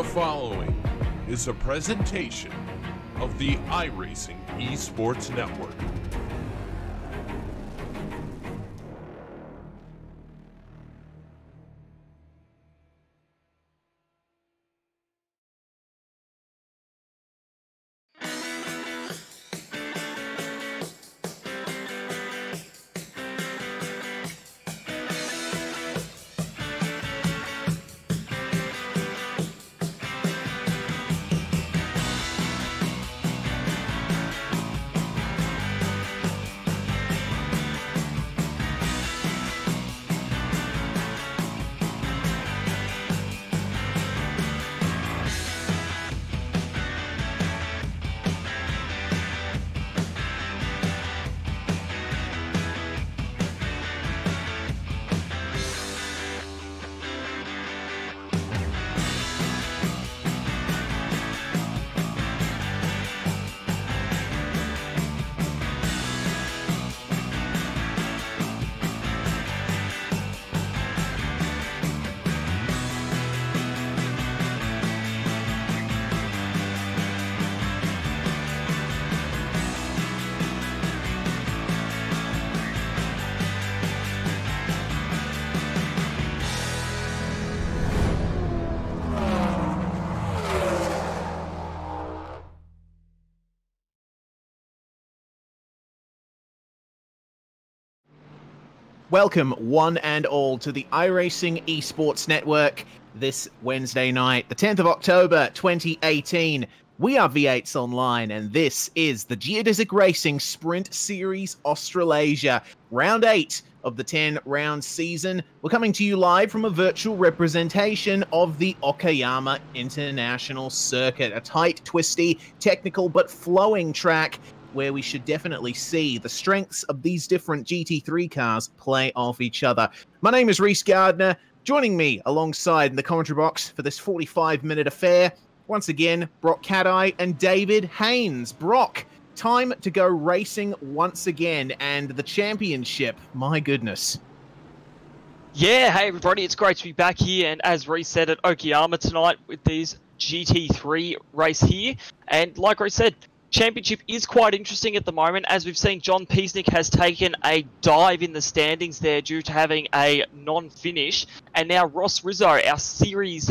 The following is a presentation of the iRacing Esports Network. Welcome, one and all, to the iRacing Esports Network this Wednesday night, the 10th of October, 2018. We are V8s Online, and this is the Geodesic Racing Sprint Series Australasia, Round 8 of the 10-round season. We're coming to you live from a virtual representation of the Okayama International Circuit, a tight, twisty, technical, but flowing track where we should definitely see the strengths of these different GT3 cars play off each other. My name is Reese Gardner. Joining me alongside in the commentary box for this 45-minute affair, once again, Brock Cadeye and David Haynes. Brock, time to go racing once again, and the championship, my goodness. Yeah, hey everybody, it's great to be back here, and as Reese said, at Okayama tonight with these GT3 race here, and like Reese said, championship is quite interesting at the moment, as we've seen John Piesnik has taken a dive in the standings there due to having a non-finish, and now Ross Rizzo, our series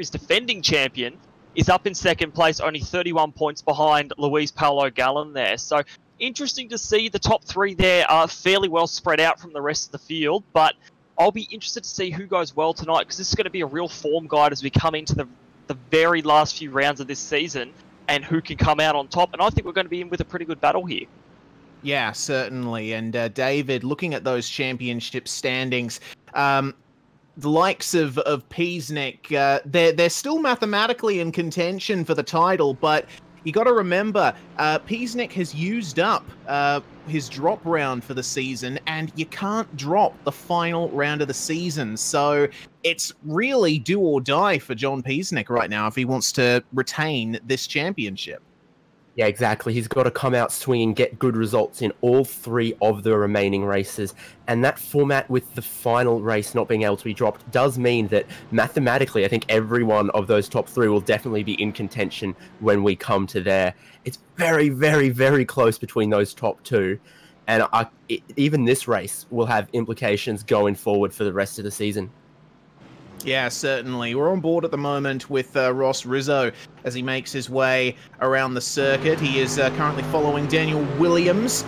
defending champion, is up in second place, only 31 points behind Luis Paulo Gallon there. So interesting to see the top three there are fairly well spread out from the rest of the field, but I'll be interested to see who goes well tonight, because this is going to be a real form guide as we come into the very last few rounds of this season, and who can come out on top. And I think we're going to be in with a pretty good battle here. Yeah, certainly. And David, looking at those championship standings, the likes of Piesnik, they're still mathematically in contention for the title, but you got to remember, Piesnik has used up his drop round for the season, and you can't drop the final round of the season. So it's really do or die for John Piesnik right now if he wants to retain this championship. Yeah, exactly. He's got to come out swinging, get good results in all three of the remaining races. And that format with the final race not being able to be dropped does mean that mathematically, I think every one of those top three will definitely be in contention when we come to there. It's very, very, very close between those top two. And even this race will have implications going forward for the rest of the season. Yeah, certainly. We're on board at the moment with Ross Rizzo as he makes his way around the circuit. He is currently following Daniel Williams,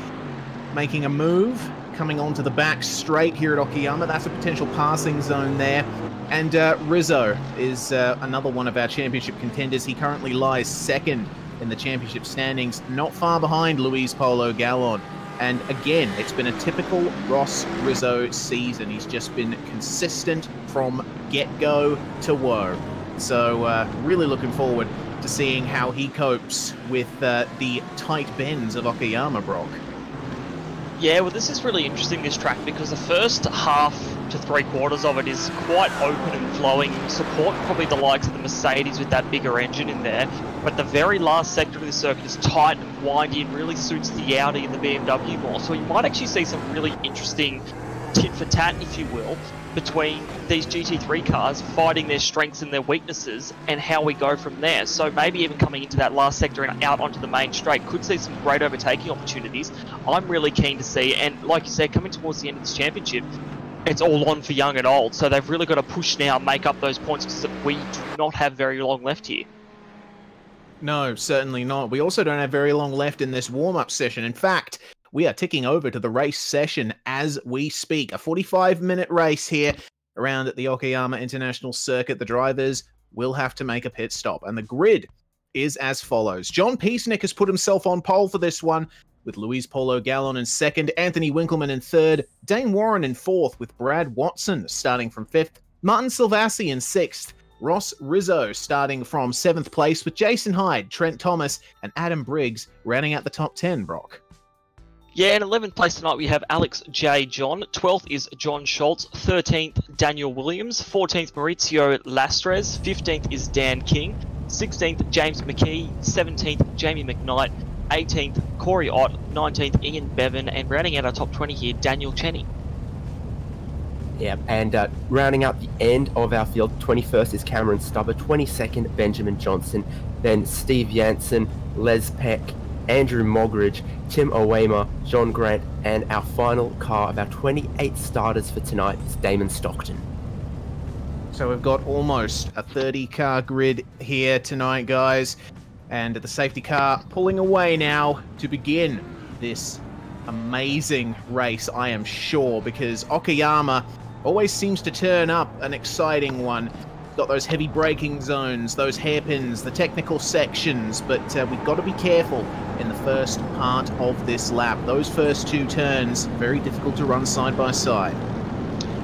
making a move, coming onto the back straight here at Okayama. That's a potential passing zone there. And Rizzo is another one of our championship contenders. He currently lies second in the championship standings, not far behind Luis Paulo Gallon. And again, it's been a typical Ross Rizzo season. He's just been consistent from get-go to woe. So really looking forward to seeing how he copes with the tight bends of Okayama, Brock. Yeah, well, this is really interesting, this track, because the first half to three-quarters of it is quite open and flowing. Support probably the likes of the Mercedes with that bigger engine in there. But the very last sector of the circuit is tight and windy and really suits the Audi and the BMW more. So you might actually see some really interesting tit for tat, if you will, between these GT3 cars, fighting their strengths and their weaknesses, and how we go from there. So maybe even coming into that last sector and out onto the main straight could see some great overtaking opportunities. I'm really keen to see, and like you said, coming towards the end of this championship, it's all on for young and old, so they've really got to push now, make up those points, because we do not have very long left here. No, certainly not. We also don't have very long left in this warm-up session. In fact, we are ticking over to the race session as we speak. A 45-minute race here around at the Okayama International Circuit. The drivers will have to make a pit stop, and the grid is as follows. John Peasnick has put himself on pole for this one, with Luis Polo Gallon in second, Anthony Winkleman in third, Dane Warren in fourth, with Brad Watson starting from fifth, Martin Silvassi in sixth, Ross Rizzo starting from seventh place, with Jason Hyde, Trent Thomas, and Adam Briggs rounding out the top 10, Brock. Yeah, in 11th place tonight we have Alex J. John, 12th is John Schultz, 13th Daniel Williams, 14th Maurizio Lastres, 15th is Dan King, 16th James McKee, 17th Jamie McKnight, 18th Corey Ott, 19th Ian Bevan, and rounding out our top 20 here, Daniel Cheney. Yeah, and rounding out the end of our field, 21st is Cameron Stubber, 22nd Benjamin Johnson, then Steve Jansen, Les Peck, Andrew Mogridge, Tim Owema, John Grant, and our final car of our 28 starters for tonight is Damon Stockton. So we've got almost a 30-car grid here tonight, guys. And the safety car pulling away now to begin this amazing race, I am sure, because Okayama always seems to turn up an exciting one. Got those heavy braking zones, those hairpins, the technical sections, but we've got to be careful in the first part of this lap. Those first two turns, very difficult to run side by side.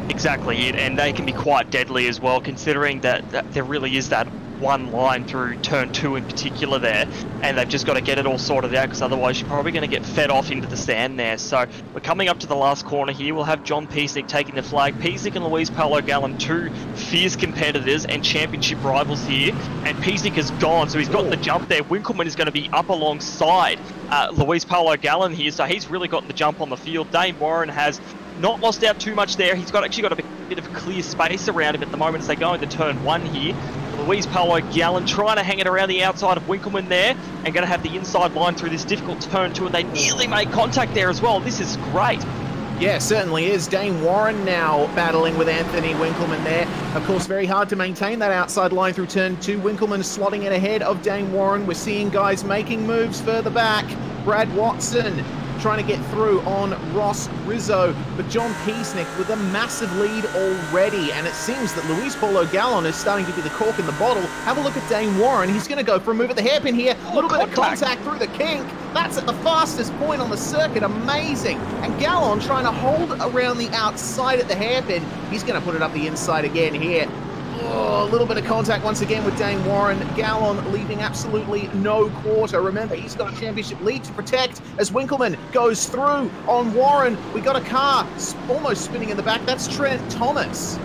Exactly, and they can be quite deadly as well, considering that there really is that one line through turn 2 in particular there, and they've just got to get it all sorted out, because otherwise you're probably going to get fed off into the sand there. So we're coming up to the last corner here. We'll have John Peasnick taking the flag. Peasnick and Luis Polo Gallon, two fierce competitors and championship rivals here, and Peasnick has gone, so he's got the jump there. Winkleman is going to be up alongside Luis Polo Gallon here, so he's really gotten the jump on the field. Dane Warren has not lost out too much there. He's actually got a bit of clear space around him at the moment as they go into turn 1 here. Luis Polo Gallon trying to hang it around the outside of Winkleman there, and going to have the inside line through this difficult turn 2, and they nearly made contact there as well. This is great. Yeah, certainly is. Dane Warren now battling with Anthony Winkleman there. Of course, very hard to maintain that outside line through turn 2. Winkleman slotting it ahead of Dane Warren. We're seeing guys making moves further back. Brad Watson trying to get through on Ross Rizzo, but John Peasnick with a massive lead already, and it seems that Luis Polo Gallon is starting to be the cork in the bottle. Have a look at Dane Warren. He's going to go for a move at the hairpin here. A little bit of contact through the kink. That's at the fastest point on the circuit. Amazing. And Gallon trying to hold around the outside at the hairpin. He's going to put it up the inside again here. Oh, a little bit of contact once again with Dane Warren. Gallon leaving absolutely no quarter. Remember, he's got a championship lead to protect as Winkleman goes through on Warren. We got a car almost spinning in the back. That's Trent Thomas.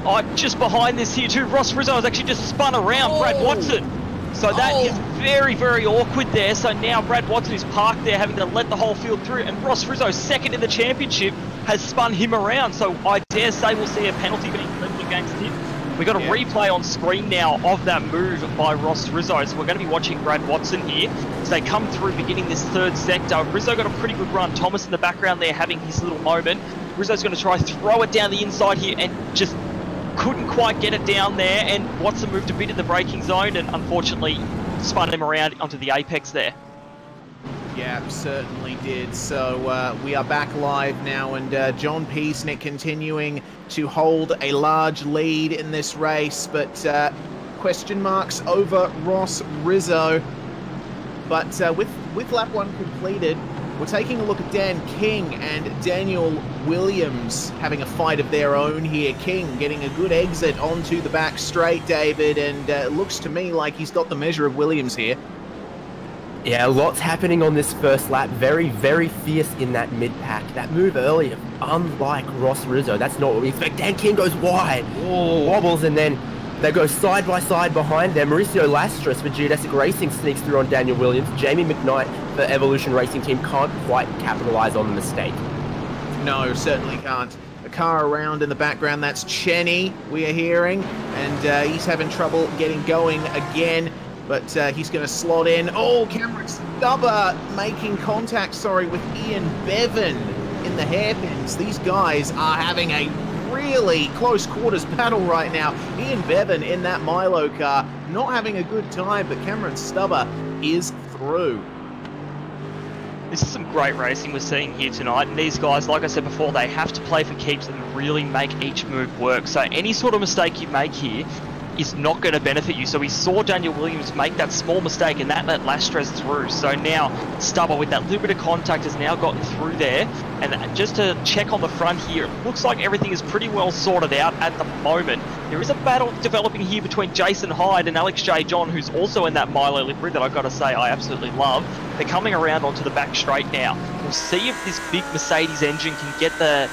Oh, just behind this here too, Ross Rizzo has actually just spun around Brad Watson. So that is very, very awkward there. So now Brad Watson is parked there, having to let the whole field through, and Ross Rizzo, second in the championship, has spun him around. So I dare say we'll see a penalty being leveled against him. We've got a replay on screen now of that move by Ross Rizzo, so we're going to be watching Brad Watson here as they come through beginning this third sector. Rizzo got a pretty good run. Thomas in the background there having his little moment. Rizzo's going to try throw it down the inside here and just couldn't quite get it down there, and Watson moved a bit in the braking zone and unfortunately spun him around onto the apex there. Yeah, certainly did. So we are back live now, and John Peasnick continuing to hold a large lead in this race, but question marks over Ross Rizzo. But with lap 1 completed, we're taking a look at Dan King and Daniel Williams having a fight of their own here. King getting a good exit onto the back straight, David, and it looks to me like he's got the measure of Williams here. Yeah, lots happening on this first lap. Very, very fierce in that mid-pack. That move earlier, unlike Ross Rizzo, that's not what we expect. Dan King goes wide, wobbles, and then they go side by side behind them. Mauricio Lastres for Geodesic Racing sneaks through on Daniel Williams. Jamie McKnight for Evolution Racing Team can't quite capitalize on the mistake. No, certainly can't car around in the background. That's Cheney we are hearing, and he's having trouble getting going again, but he's going to slot in. Oh, Cameron Stubber making contact, with Ian Bevan in the hairpins. These guys are having a really close quarters battle right now. Ian Bevan in that Milo car, not having a good time, but Cameron Stubber is through. This is some great racing we're seeing here tonight, and these guys, like I said before, they have to play for keeps and really make each move work. So any sort of mistake you make here is not going to benefit you. So we saw Daniel Williams make that small mistake, and that let Lastres through. So now Stubber, with that little bit of contact, has now gotten through there. And just to check on the front here, it looks like everything is pretty well sorted out at the moment. There is a battle developing here between Jason Hyde and Alex J. John, who's also in that Milo livery that I've got to say I absolutely love. They're coming around onto the back straight now. We'll see if this big Mercedes engine can get the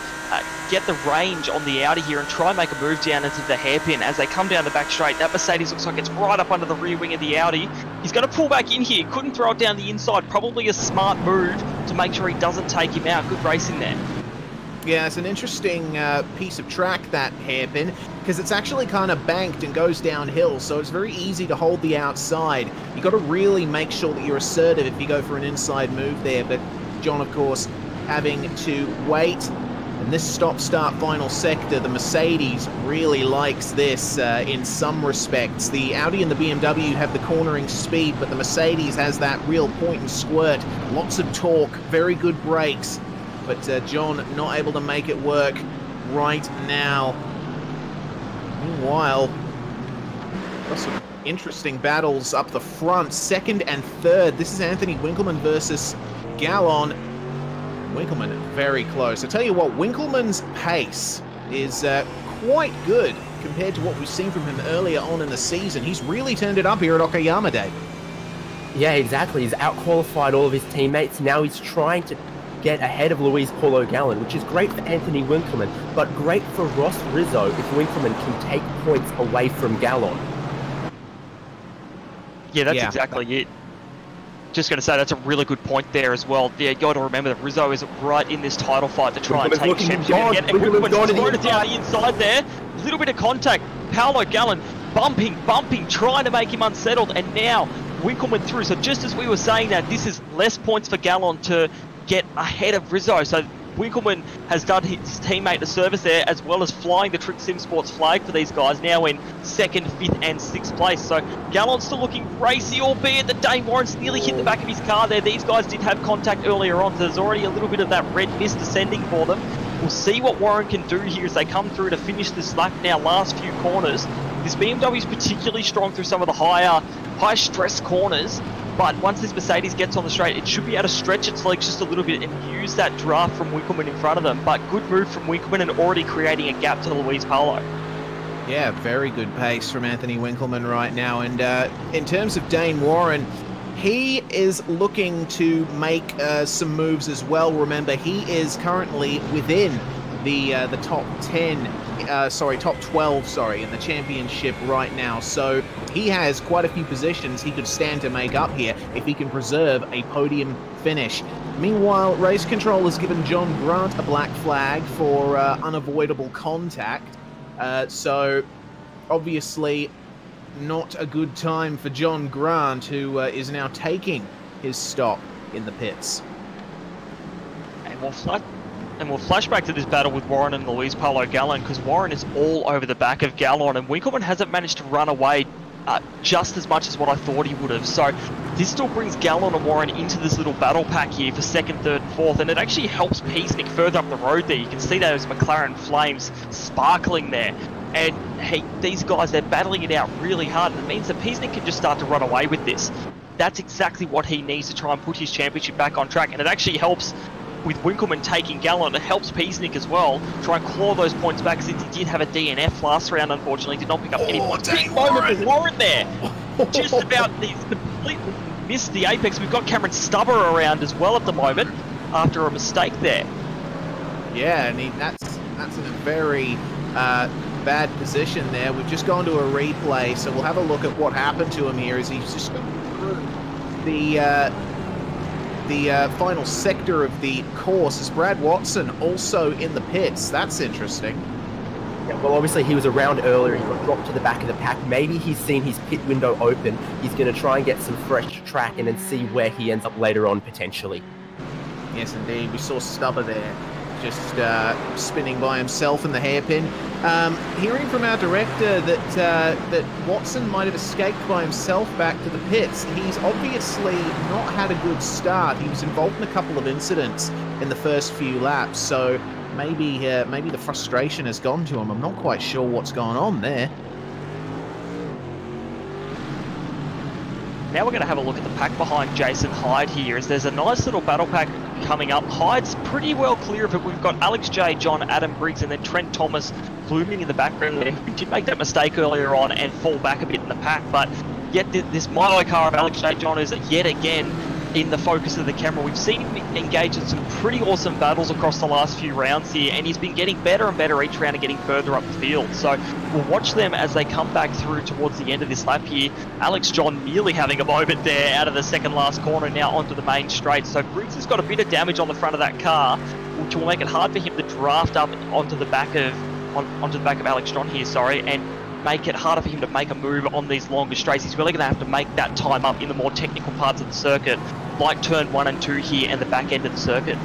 range on the outer here and try and make a move down into the hairpin. As they come down the back straight, that Mercedes looks like it's right up under the rear wing of the Audi. He's going to pull back in here, couldn't throw it down the inside, probably a smart move to make sure he doesn't take him out. Good racing there. Yeah, it's an interesting piece of track, that hairpin, because it's actually kind of banked and goes downhill, so it's very easy to hold the outside. You've got to really make sure that you're assertive if you go for an inside move there, but John, of course, having to wait. And this stop-start final sector, the Mercedes really likes this in some respects. The Audi and the BMW have the cornering speed, but the Mercedes has that real point and squirt. Lots of torque, very good brakes, but John not able to make it work right now. Meanwhile, got some interesting battles up the front. Second and third, this is Anthony Winkelman versus Gallon. Winkelman very close. I tell you what, Winkelman's pace is quite good compared to what we've seen from him earlier on in the season. He's really turned it up here at Okayama Day. Yeah, exactly. He's outqualified all of his teammates. Now he's trying to get ahead of Luis Paulo Gallon, which is great for Anthony Winkelman, but great for Ross Rizzo if Winkelman can take points away from Gallon. Yeah, that's exactly it. Just going to say that's a really good point there as well. Yeah, you got to remember that Rizzo is right in this title fight to try and take championship again. And Winkelman's thrown it down the inside there. A little bit of contact. Paulo Gallon bumping, trying to make him unsettled. And now Winkelman through. So just as we were saying that, this is less points for Gallon to get ahead of Rizzo. So Winkelman has done his teammate a service there, as well as flying the Trick Sim Sports flag for these guys, now in 2nd, 5th and 6th place. So Gallon's still looking racy, albeit that Dane Warren's nearly hit the back of his car there. These guys did have contact earlier on, so there's already a little bit of that red mist descending for them. We'll see what Warren can do here as they come through to finish this lap now, last few corners. This BMW is particularly strong through some of the high stress corners. But once this Mercedes gets on the straight, it should be able to stretch its legs just a little bit and use that draft from Winkelman in front of them. But good move from Winkelman and already creating a gap to Luis Paulo. Yeah, very good pace from Anthony Winkelman right now. And in terms of Dane Warren, he is looking to make some moves as well. Remember, he is currently within the top 12, in the championship right now. So he has quite a few positions he could stand to make up here if he can preserve a podium finish. Meanwhile, race control has given John Grant a black flag for unavoidable contact. So obviously not a good time for John Grant, who is now taking his stop in the pits. And we'll flash back to this battle with Warren and Luis Paulo Gallon, because Warren is all over the back of Gallon, and Winkelman hasn't managed to run away just as much as what I thought he would have. So this still brings Gallon and Warren into this little battle pack here for 2nd, 3rd, 4th, and it actually helps Peacenik further up the road there. You can see those McLaren flames sparkling there. And hey, these guys, they're battling it out really hard, and it means that Peacenik can just start to run away with this. That's exactly what he needs to try and put his championship back on track, and it actually helps with Winkelman taking Gallon. It helps Peacenik as well try and claw those points back, since he did have a DNF last round. Unfortunately, did not pick up any points. Big moment for Warren there. Just about, he's completely missed the apex. We've got Cameron Stubber around as well at the moment after a mistake there. Yeah, and that's in a very bad position there. We've just gone to a replay, so we'll have a look at what happened to him here as he's just going through the the final sector of the course. Is Brad Watson also in the pits? That's interesting. Yeah, well, obviously he was around earlier. He got dropped to the back of the pack. Maybe he's seen his pit window open. He's going to try and get some fresh track and then see where he ends up later on, potentially. Yes, indeed. We saw Stubber there, just spinning by himself in the hairpin. Hearing from our director that Watson might have escaped by himself back to the pits. He's obviously not had a good start. He was involved in a couple of incidents in the first few laps, so maybe the frustration has gone to him. I'm not quite sure what's going on there. Now we're going to have a look at the pack behind Jason Hyde here, as there's a nice little battle pack coming up. Hyde's pretty well clear of it. We've got Alex J, John, Adam Briggs, and then Trent Thomas looming in the background there. He did make that mistake earlier on and fall back a bit in the pack, but yet this Milo car of Alex J, John is yet again in the focus of the camera. We've seen him engage in some pretty awesome battles across the last few rounds here, and he's been getting better and better each round and getting further up the field. So we'll watch them as they come back through towards the end of this lap here. Alex John nearly having a moment there out of the second last corner, now onto the main straight. So Briggs has got a bit of damage on the front of that car, which will make it hard for him to draft up onto the back of Alex John here, and make it harder for him to make a move on these longer straights. He's really going to have to make that time up in the more technical parts of the circuit, like turn 1 and 2 here and the back end of the circuit.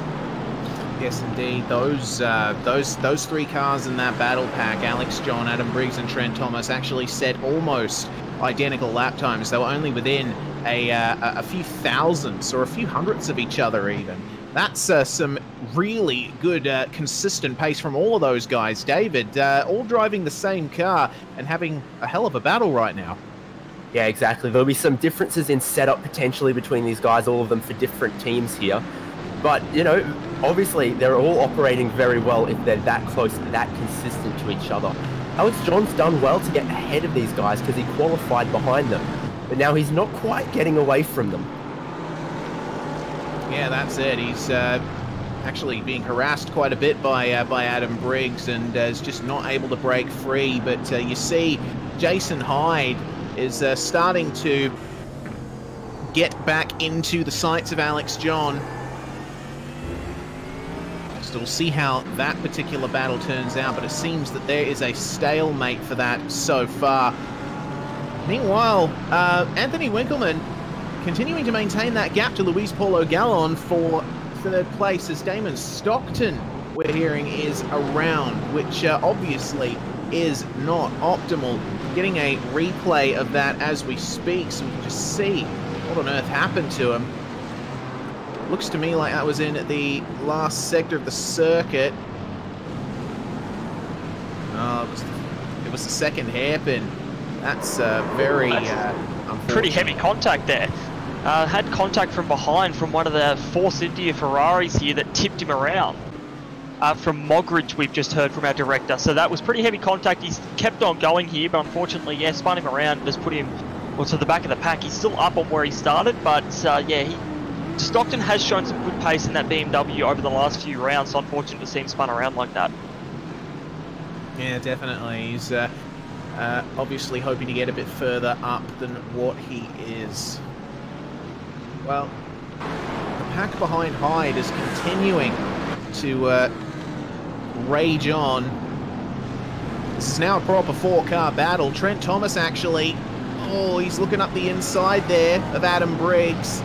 Yes, indeed. Those three cars in that battle pack, Alex John, Adam Briggs, and Trent Thomas, actually set almost identical lap times. They were only within a few thousandths or a few hundredths of each other even. That's some really good, consistent pace from all of those guys. David, all driving the same car and having a hell of a battle right now. Yeah, exactly. There'll be some differences in setup potentially between these guys, all of them for different teams here. But, you know, obviously they're all operating very well if they're that close, that consistent to each other. Alex John's done well to get ahead of these guys because he qualified behind them. But now he's not quite getting away from them. Yeah, that's it. He's actually being harassed quite a bit by Adam Briggs and is just not able to break free. But you see Jason Hyde is starting to get back into the sights of Alex John. So we'll see how that particular battle turns out, but it seems that there is a stalemate for that so far. Meanwhile, Anthony Winkleman continuing to maintain that gap to Luis Paulo Gallon for third place, as Damon Stockton, we're hearing, is around, which obviously is not optimal. Getting a replay of that as we speak, so we can just see what on earth happened to him. Looks to me like that was in the last sector of the circuit. Oh, it was the second hairpin. That's very unfortunate. Pretty heavy contact there. Had contact from behind from one of the Force India Ferraris here that tipped him around. From Mogridge, we've just heard from our director. So that was pretty heavy contact. He's kept on going here, but unfortunately, yeah, spun him around and just put him to the back of the pack. He's still up on where he started, but yeah, Stockton has shown some good pace in that BMW over the last few rounds, so unfortunate to see him spun around like that. Yeah, definitely. He's obviously hoping to get a bit further up than what he is. Well, the pack behind Hyde is continuing to rage on. This is now a proper four-car battle. Trent Thomas actually, he's looking up the inside there of Adam Briggs.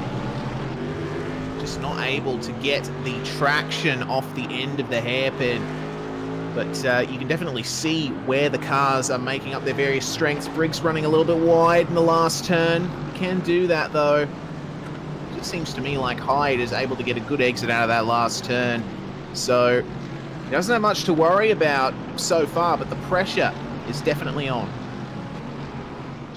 Just not able to get the traction off the end of the hairpin. But you can definitely see where the cars are making up their various strengths. Briggs running a little bit wide in the last turn. Can do that though. It seems to me like Hyde is able to get a good exit out of that last turn. So he doesn't have much to worry about so far, but the pressure is definitely on.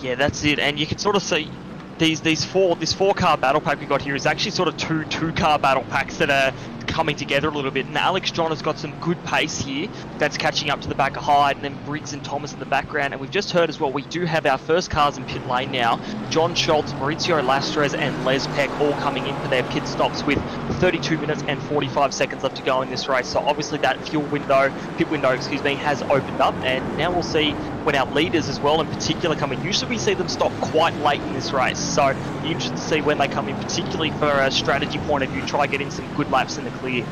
Yeah, that's it. And you can sort of see this four-car battle pack we got here is actually sort of two-car battle packs that are coming together a little bit. And Alex John has got some good pace here that's catching up to the back of Hyde, and then Briggs and Thomas in the background. And we've just heard as well, we do have our first cars in pit lane now. John Schultz, Maurizio Lastres, and Les Peck all coming in for their pit stops with 32 minutes and 45 seconds left to go in this race. So obviously that pit window, excuse me, has opened up, and now we'll see when our leaders as well in particular come in. Usually we see them stop quite late in this race, so be interested to see when they come in, particularly for a strategy point of view, try getting some good laps in the clear.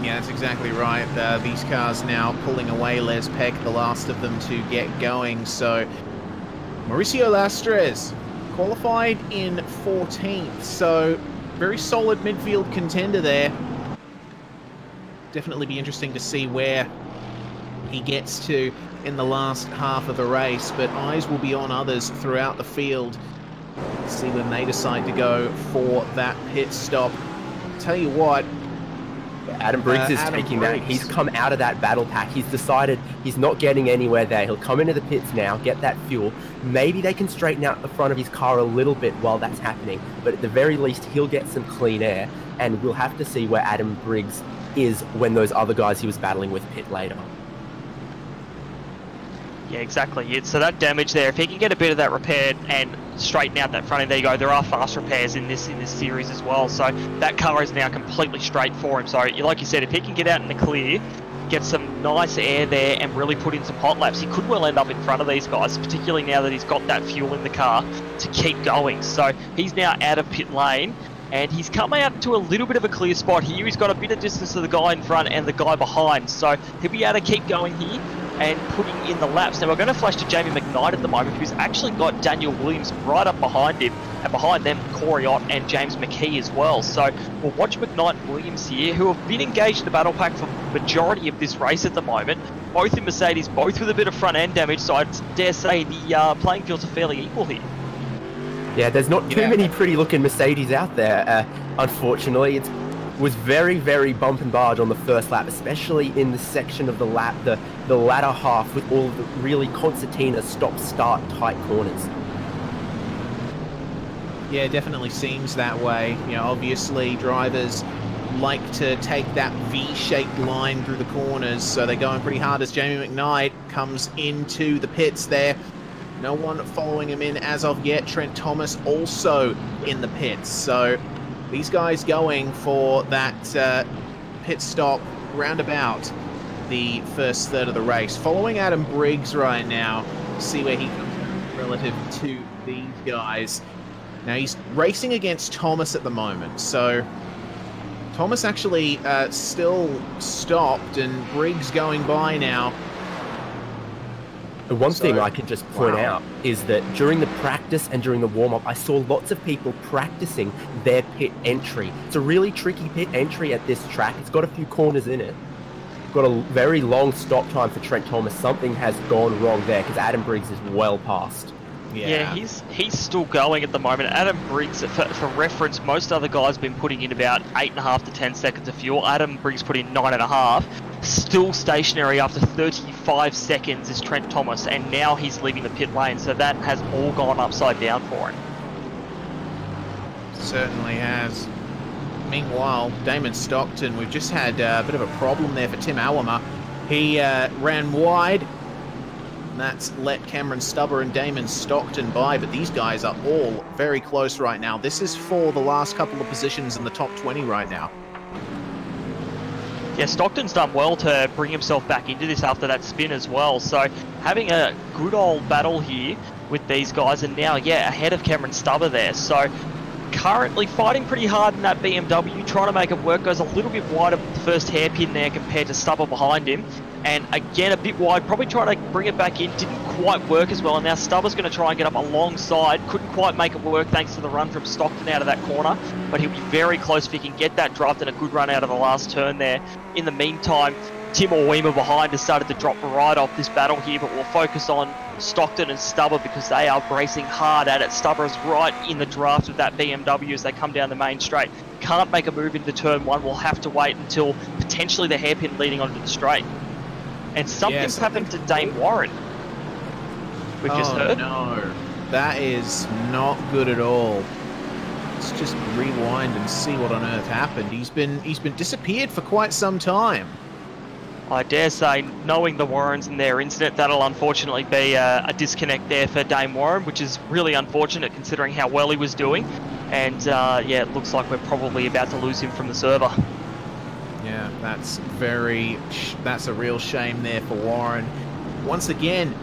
Yeah, that's exactly right. These cars now pulling away. Les Peck, the last of them to get going. So Mauricio Lastres qualified in 14th, so very solid midfield contender there. Definitely be interesting to see where he gets to in the last half of the race, but eyes will be on others throughout the field. See when they decide to go for that pit stop. Tell you what, Adam Briggs is taking that. He's come out of that battle pack. He's decided he's not getting anywhere there. He'll come into the pits now, get that fuel. Maybe they can straighten out the front of his car a little bit while that's happening, but at the very least, he'll get some clean air, and we'll have to see where Adam Briggs is when those other guys he was battling with pit later. Yeah, exactly. So that damage there, if he can get a bit of that repaired and straighten out that front end, there you go. There are fast repairs in this series as well, so that car is now completely straight for him. So like you said, if he can get out in the clear, get some nice air there and really put in some hot laps, he could well end up in front of these guys, particularly now that he's got that fuel in the car to keep going. So he's now out of pit lane, and he's come out to a little bit of a clear spot here. He's got a bit of distance to the guy in front and the guy behind, so he'll be able to keep going here and putting in the laps. Now we're going to flash to Jamie McKnight at the moment, who's actually got Daniel Williams right up behind him, and behind them Corey Ott and James McKee as well. So we'll watch McKnight and Williams here, who have been engaged in the battle pack for the majority of this race at the moment, both in Mercedes, both with a bit of front end damage, so I dare say the playing fields are fairly equal here. Yeah, there's not too many pretty looking Mercedes out there, unfortunately. It was very, very bump and barge on the first lap, especially in the section of the lap, the latter half, with all of the really concertina stop-start tight corners. Yeah, it definitely seems that way. You know, obviously drivers like to take that V-shaped line through the corners, so they're going pretty hard as Jamie McKnight comes into the pits there. No one following him in as of yet. Trent Thomas also in the pits. So these guys going for that pit stop roundabout the first third of the race. Following Adam Briggs right now. See where he comes out relative to these guys. Now he's racing against Thomas at the moment. So Thomas actually still stopped, and Briggs going by now. The one thing I can just point out is that during the practice and during the warm-up, I saw lots of people practicing their pit entry. It's a really tricky pit entry at this track. It's got a few corners in it. Got a very long stop time for Trent Thomas. Something has gone wrong there because Adam Briggs is well past. Yeah, he's still going at the moment. Adam Briggs, for reference, most other guys have been putting in about 8.5 to 10 seconds of fuel. Adam Briggs put in 9.5. Still stationary after 35 seconds is Trent Thomas, and now he's leaving the pit lane, so that has all gone upside down for him. Certainly has. Meanwhile, Damon Stockton, we've just had a bit of a problem there for Tim Awama. He ran wide, and that's let Cameron Stubber and Damon Stockton by, but these guys are all very close right now. This is for the last couple of positions in the top 20 right now. Yeah, Stockton's done well to bring himself back into this after that spin as well. So having a good old battle here with these guys, and now, yeah, ahead of Cameron Stubber there. So currently fighting pretty hard in that BMW, trying to make it work. Goes a little bit wider with the first hairpin there compared to Stubber behind him. And again, a bit wide, probably trying to bring it back in. Didn't quite work as well. And now Stubber's going to try and get up alongside. Couldn't quite make it work thanks to the run from Stockton out of that corner. But he'll be very close if he can get that draft and a good run out of the last turn there. In the meantime, Tim Orwima behind has started to drop right off this battle here, but we'll focus on Stockton and Stubber because they are racing hard at it. Stubber's right in the draft of that BMW as they come down the main straight. Can't make a move into turn one. We'll have to wait until potentially the hairpin leading onto the straight. And something's happened to Dame Warren. We've just heard. No, that is not good at all. Let's just rewind and see what on earth happened. He's been disappeared for quite some time. I dare say, knowing the Warrens and their incident, that'll unfortunately be a disconnect there for Dame Warren, which is really unfortunate considering how well he was doing. And yeah, it looks like we're probably about to lose him from the server. Yeah, that's a real shame there for Warren. Once again,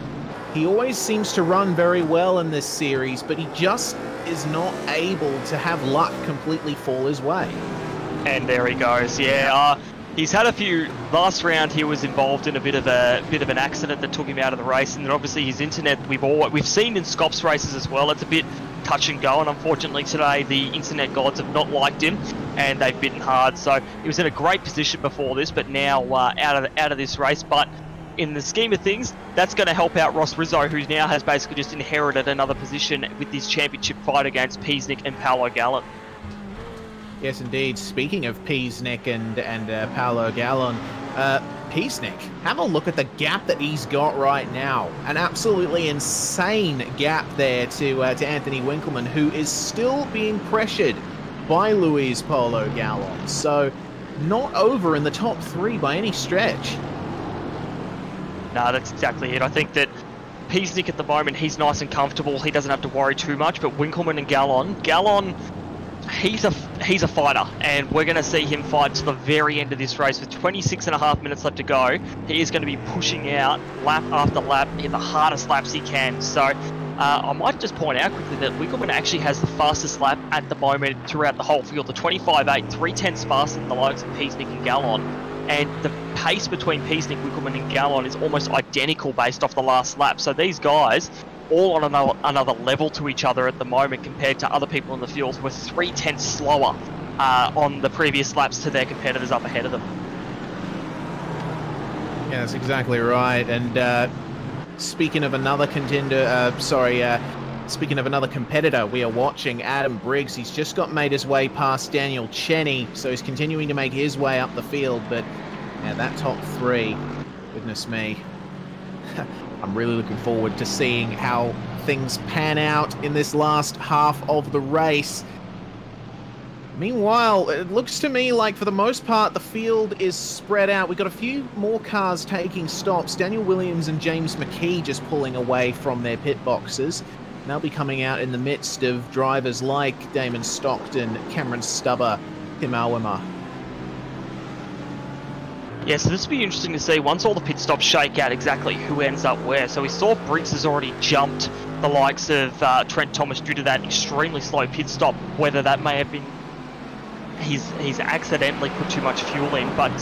he always seems to run very well in this series, but he just is not able to have luck completely fall his way. And there he goes. Yeah, he's had a few. Last round, he was involved in a bit of an accident that took him out of the race, and then obviously his internet. We've seen in Scops races as well. It's a bit touch and go, and unfortunately today the internet gods have not liked him, and they've bitten hard. So he was in a great position before this, but now out of this race. But in the scheme of things, that's going to help out Ross Rizzo, who now has basically just inherited another position with this championship fight against Peasnick and Paolo Gallon. Yes, indeed. Speaking of Peasnick and Paolo Gallon, Peasnick, have a look at the gap that he's got right now. An absolutely insane gap there to Anthony Winkleman, who is still being pressured by Luis Paolo Gallon. So, not over in the top 3 by any stretch. No, that's exactly it. I think that Peasnick at the moment, he's nice and comfortable. He doesn't have to worry too much. But Winkleman and Gallon, he's a fighter, and we're going to see him fight to the very end of this race. With 26.5 minutes left to go, he is going to be pushing out lap after lap in the hardest laps he can. So I might just point out quickly that Winkleman actually has the fastest lap at the moment throughout the whole field, the 25.8, 3/10 faster than the likes of Peasnick and Gallon. And the pace between Peasnick, Winkleman and Gallon is almost identical based off the last lap. So these guys, all on another level to each other at the moment compared to other people in the field who were 3/10 slower on the previous laps to their competitors up ahead of them. Yeah, that's exactly right. And speaking of another speaking of another competitor, we are watching Adam Briggs. He's just made his way past Daniel Cheney, so he's continuing to make his way up the field. But yeah, that top 3, goodness me. I'm really looking forward to seeing how things pan out in this last half of the race. Meanwhile, it looks to me like for the most part the field is spread out. We've got a few more cars taking stops. Daniel Williams and James McKee just pulling away from their pit boxes. And they'll be coming out in the midst of drivers like Damon Stockton, Cameron Stubber, Tim Alwimmer. Yeah, so this will be interesting to see once all the pit stops shake out exactly who ends up where. So we saw Briggs has already jumped the likes of Trent Thomas due to that extremely slow pit stop, whether that may have been he's accidentally put too much fuel in. But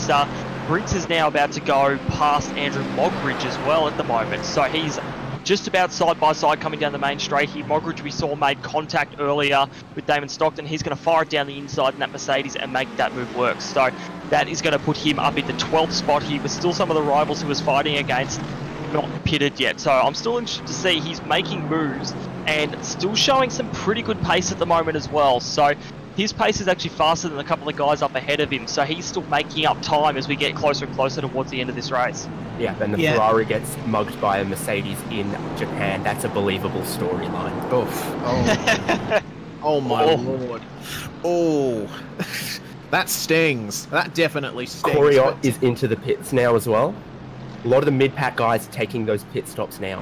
Briggs is now about to go past Andrew Mogridge as well at the moment. So he's just about side by side coming down the main straight here. Mogridge, we saw, made contact earlier with Damon Stockton. He's going to fire it down the inside in that Mercedes and make that move work. So that is going to put him up in the 12th spot here with still some of the rivals who was fighting against not pitted yet. So I'm still interested to see he's making moves and still showing some pretty good pace at the moment as well. So his pace is actually faster than a couple of guys up ahead of him. So he's still making up time as we get closer and closer towards the end of this race. Yeah, and the Ferrari gets mugged by a Mercedes in Japan. That's a believable storyline. Oof. Oh, oh my lord. Oh, that stings. That definitely stings. Corey is into the pits now as well. A lot of the mid-pack guys taking those pit stops now.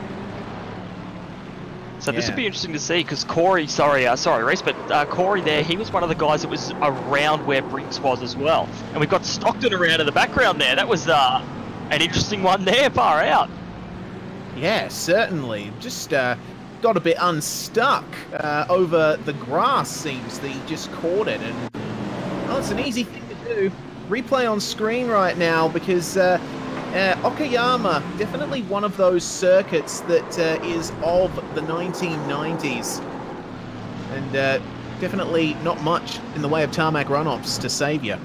So this would be interesting to see because Corey, sorry Reese, but Corey there, he was one of the guys that was around where Briggs was as well. And we've got Stockton around in the background there. That was an interesting one there, far out. Yeah, certainly. Just got a bit unstuck over the grass, seems that he just caught it. And well, it's an easy thing to do. Replay on screen right now because Okayama, definitely one of those circuits that is of the 1990s. And definitely not much in the way of tarmac run-offs to save you.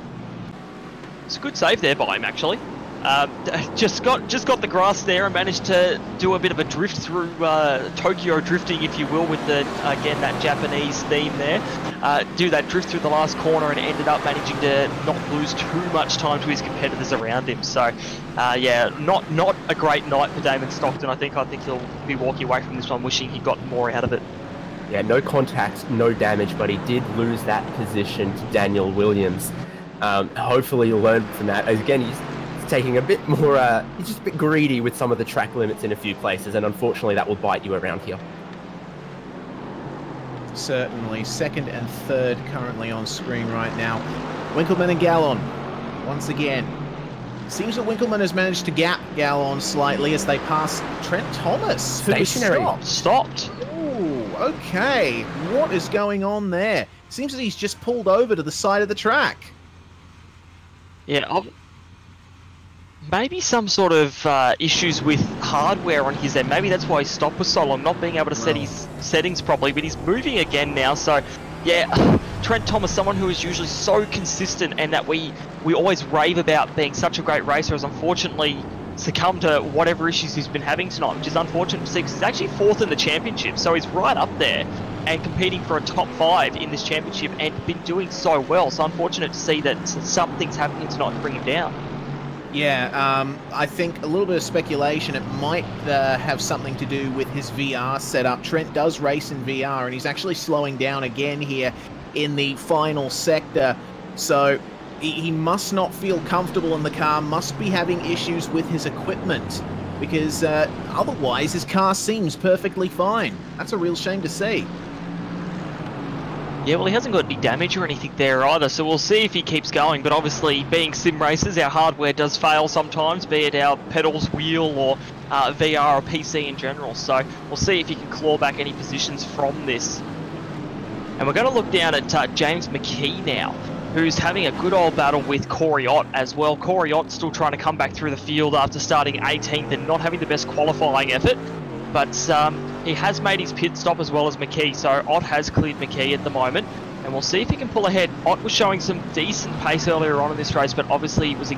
It's a good save there by him, actually. Just got the grass there and managed to do a bit of a drift through Tokyo drifting, if you will, with the again that Japanese theme there. Do that drift through the last corner and ended up managing to not lose too much time to his competitors around him. So yeah, not a great night for Damon Stockton. I think he'll be walking away from this one wishing he got more out of it. Yeah, no contact, no damage, but he did lose that position to Daniel Williams. Hopefully he'll learn from that. Again, he's taking a bit more, he's just a bit greedy with some of the track limits in a few places, and unfortunately that will bite you around here. Certainly. Second and third currently on screen right now. Winkleman and Gallon, once again. Seems that Winkleman has managed to gap Gallon slightly as they pass Trent Thomas, who is Stopped. Ooh, okay. What is going on there? Seems that he's just pulled over to the side of the track. Yeah, maybe some sort of issues with hardware on his end. Maybe that's why he stopped for so long, not being able to set his settings properly. But he's moving again now, so yeah. Trent Thomas, someone who is usually so consistent and that we always rave about being such a great racer, has unfortunately succumbed to whatever issues he's been having tonight, which is unfortunate to see because he's actually fourth in the championship, so he's right up there and competing for a top 5 in this championship and been doing so well. So unfortunate to see that something's happening tonight to bring him down. Yeah, I think a little bit of speculation, it might have something to do with his VR setup. Trent does race in VR, and he's actually slowing down again here in the final sector. So he must not feel comfortable in the car, must be having issues with his equipment, because otherwise his car seems perfectly fine. That's a real shame to see. Yeah, well, he hasn't got any damage or anything there either, so we'll see if he keeps going. But obviously, being sim racers, our hardware does fail sometimes, be it our pedals, wheel, or VR or PC in general. So we'll see if he can claw back any positions from this. And we're going to look down at James McKee now, who's having a good old battle with Corey Ott as well. Corey Ott still trying to come back through the field after starting 18th and not having the best qualifying effort. But he has made his pit stop as well as McKee, so Ott has cleared McKee at the moment, and we'll see if he can pull ahead. Ott was showing some decent pace earlier on in this race, but obviously he was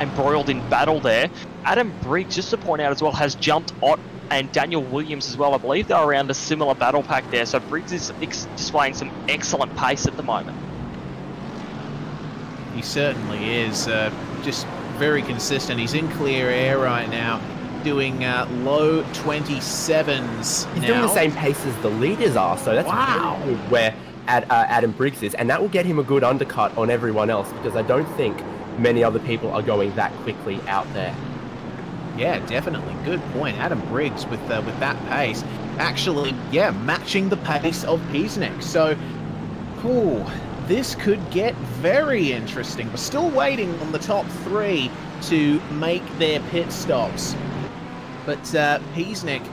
embroiled in battle there. Adam Briggs, just to point out as well, has jumped Ott and Daniel Williams as well. I believe they're around a similar battle pack there, so Briggs is displaying some excellent pace at the moment. He certainly is, just very consistent. He's in clear air right now, doing low 27s. He's doing the same pace as the leaders are, so that's really where Adam Briggs is, and that will get him a good undercut on everyone else, because I don't think many other people are going that quickly out there. Yeah, definitely. Good point. Adam Briggs with that pace, actually, yeah, matching the pace of Peasnick. So, ooh, this could get very interesting. We're still waiting on the top 3 to make their pit stops. But Peasnick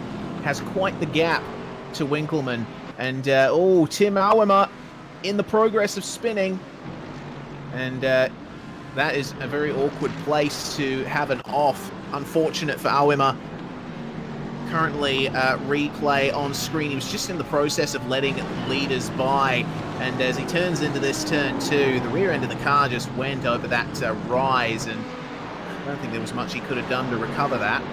has quite the gap to Winkleman. And, oh, Tim Awema in the progress of spinning. And that is a very awkward place to have an off. Unfortunate for Awema. Currently, replay on screen. He was just in the process of letting leaders by. And as he turns into this turn 2, the rear end of the car just went over that rise. And I don't think there was much he could have done to recover that.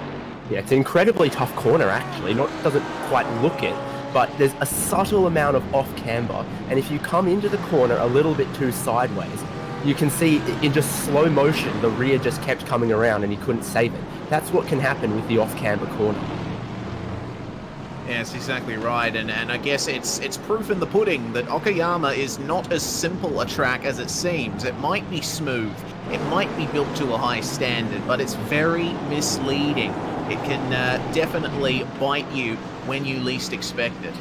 Yeah, it's an incredibly tough corner, actually. Doesn't quite look it, but there's a subtle amount of off camber, and if you come into the corner a little bit too sideways, you can see in just slow motion, the rear just kept coming around and he couldn't save it. That's what can happen with the off camber corner. Yeah, that's exactly right, and I guess it's proof in the pudding that Okayama is not as simple a track as it seems. It might be smooth, it might be built to a high standard, but it's very misleading. It can definitely bite you when you least expect it.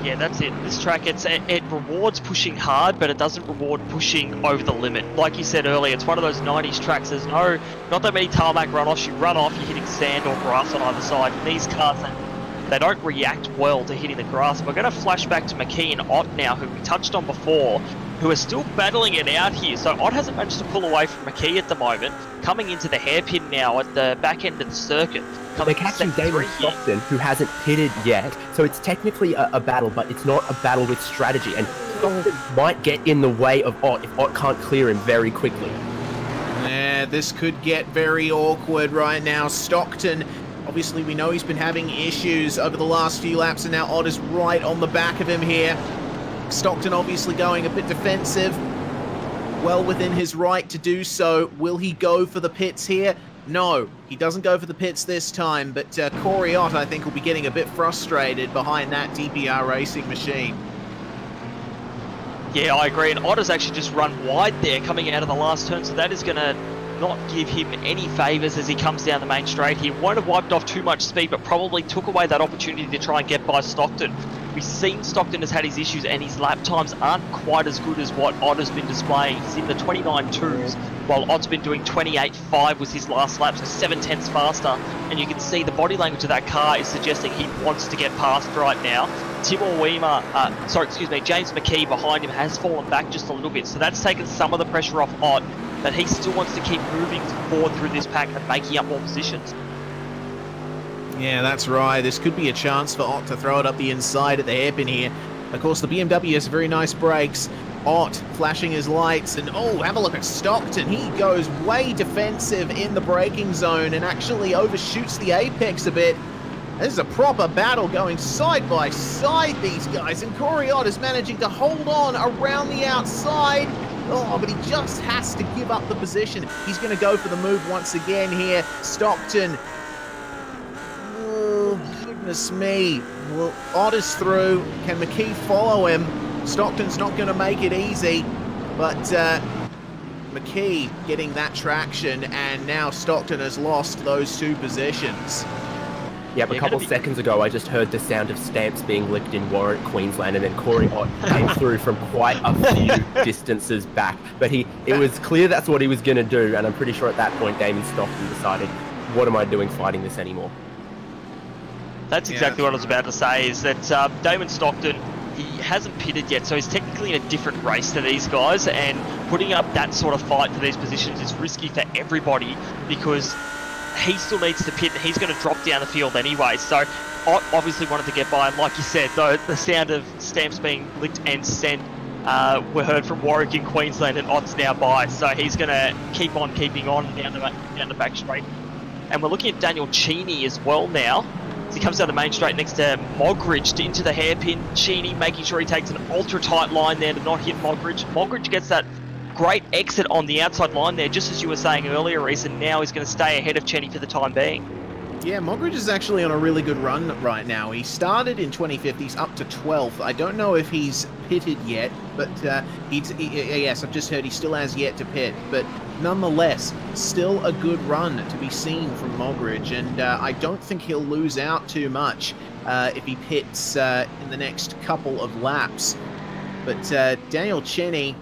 Yeah, that's it. This track, it rewards pushing hard, but it doesn't reward pushing over the limit. Like you said earlier, it's one of those 90s tracks. There's not that many tarmac runoffs. You run off, you're hitting sand or grass on either side. And these cars, they don't react well to hitting the grass. We're going to flash back to McKee and Ott now, who we touched on before, who are still battling it out here. So Ott hasn't managed to pull away from McKee at the moment, coming into the hairpin now at the back end of the circuit. They're catching Damon Stockton, who hasn't pitted yet, so it's technically a battle, but it's not a battle with strategy, and Stockton might get in the way of Ott if Ott can't clear him very quickly. Yeah, this could get very awkward right now. Stockton, obviously we know he's been having issues over the last few laps, and now Ott is right on the back of him here. Stockton obviously going a bit defensive, well within his right to do so. Will he go for the pits here? No, he doesn't go for the pits this time, but Corey Ott, I think, will be getting a bit frustrated behind that DPR racing machine. Yeah, I agree, and Ott has actually just run wide there coming out of the last turn, so that is going to not give him any favours as he comes down the main straight here. Won't have wiped off too much speed, but probably took away that opportunity to try and get by Stockton. We've seen Stockton has had his issues, and his lap times aren't quite as good as what Ott has been displaying. He's in the 29.2s, while Ott's been doing 28.5 was his last lap, so 7/10 faster. And you can see the body language of that car is suggesting he wants to get past right now. James McKee behind him has fallen back just a little bit, so that's taken some of the pressure off Ott, but he still wants to keep moving forward through this pack and making up more positions. Yeah, that's right. This could be a chance for Ott to throw it up the inside at the hairpin here. Of course, the BMW has very nice brakes. Ott flashing his lights, and oh, have a look at Stockton. He goes way defensive in the braking zone and actually overshoots the apex a bit. This is a proper battle going side by side, these guys, and Corey Ott is managing to hold on around the outside. Oh, but he just has to give up the position. He's going to go for the move once again here. Stockton. Oh, goodness me. Well, Ott is through. Can McKee follow him? Stockton's not going to make it easy, but McKee getting that traction, and now Stockton has lost those 2 positions. Yeah, a couple seconds ago, I just heard the sound of stamps being licked in Warwick, Queensland, and then Corey Ott came through from quite a few distances back. But it was clear that's what he was going to do, and I'm pretty sure at that point, Damon Stockton decided, what am I doing fighting this anymore? That's exactly what I was about to say, is that Damon Stockton, he hasn't pitted yet, so he's technically in a different race to these guys, and putting up that sort of fight for these positions is risky for everybody, because he still needs to pit, and he's going to drop down the field anyway. So Ott obviously wanted to get by, and like you said, though, the sound of stamps being licked and sent were heard from Warwick in Queensland, and Ott's now by, so he's going to keep on keeping on down the back straight. And we're looking at Daniel Cheney as well now. As he comes down the main straight next to Mogridge into the hairpin. Cheney making sure he takes an ultra tight line there to not hit Mogridge. Mogridge gets that great exit on the outside line there, just as you were saying earlier, Reese, and now he's going to stay ahead of Cheney for the time being. Yeah, Mogridge is actually on a really good run right now. He started in 2050s up to 12th. I don't know if he's pitted yet, but yes, I've just heard he still has yet to pit. But nonetheless, still a good run to be seen from Mogridge, and I don't think he'll lose out too much if he pits in the next couple of laps. But Daniel Cheney,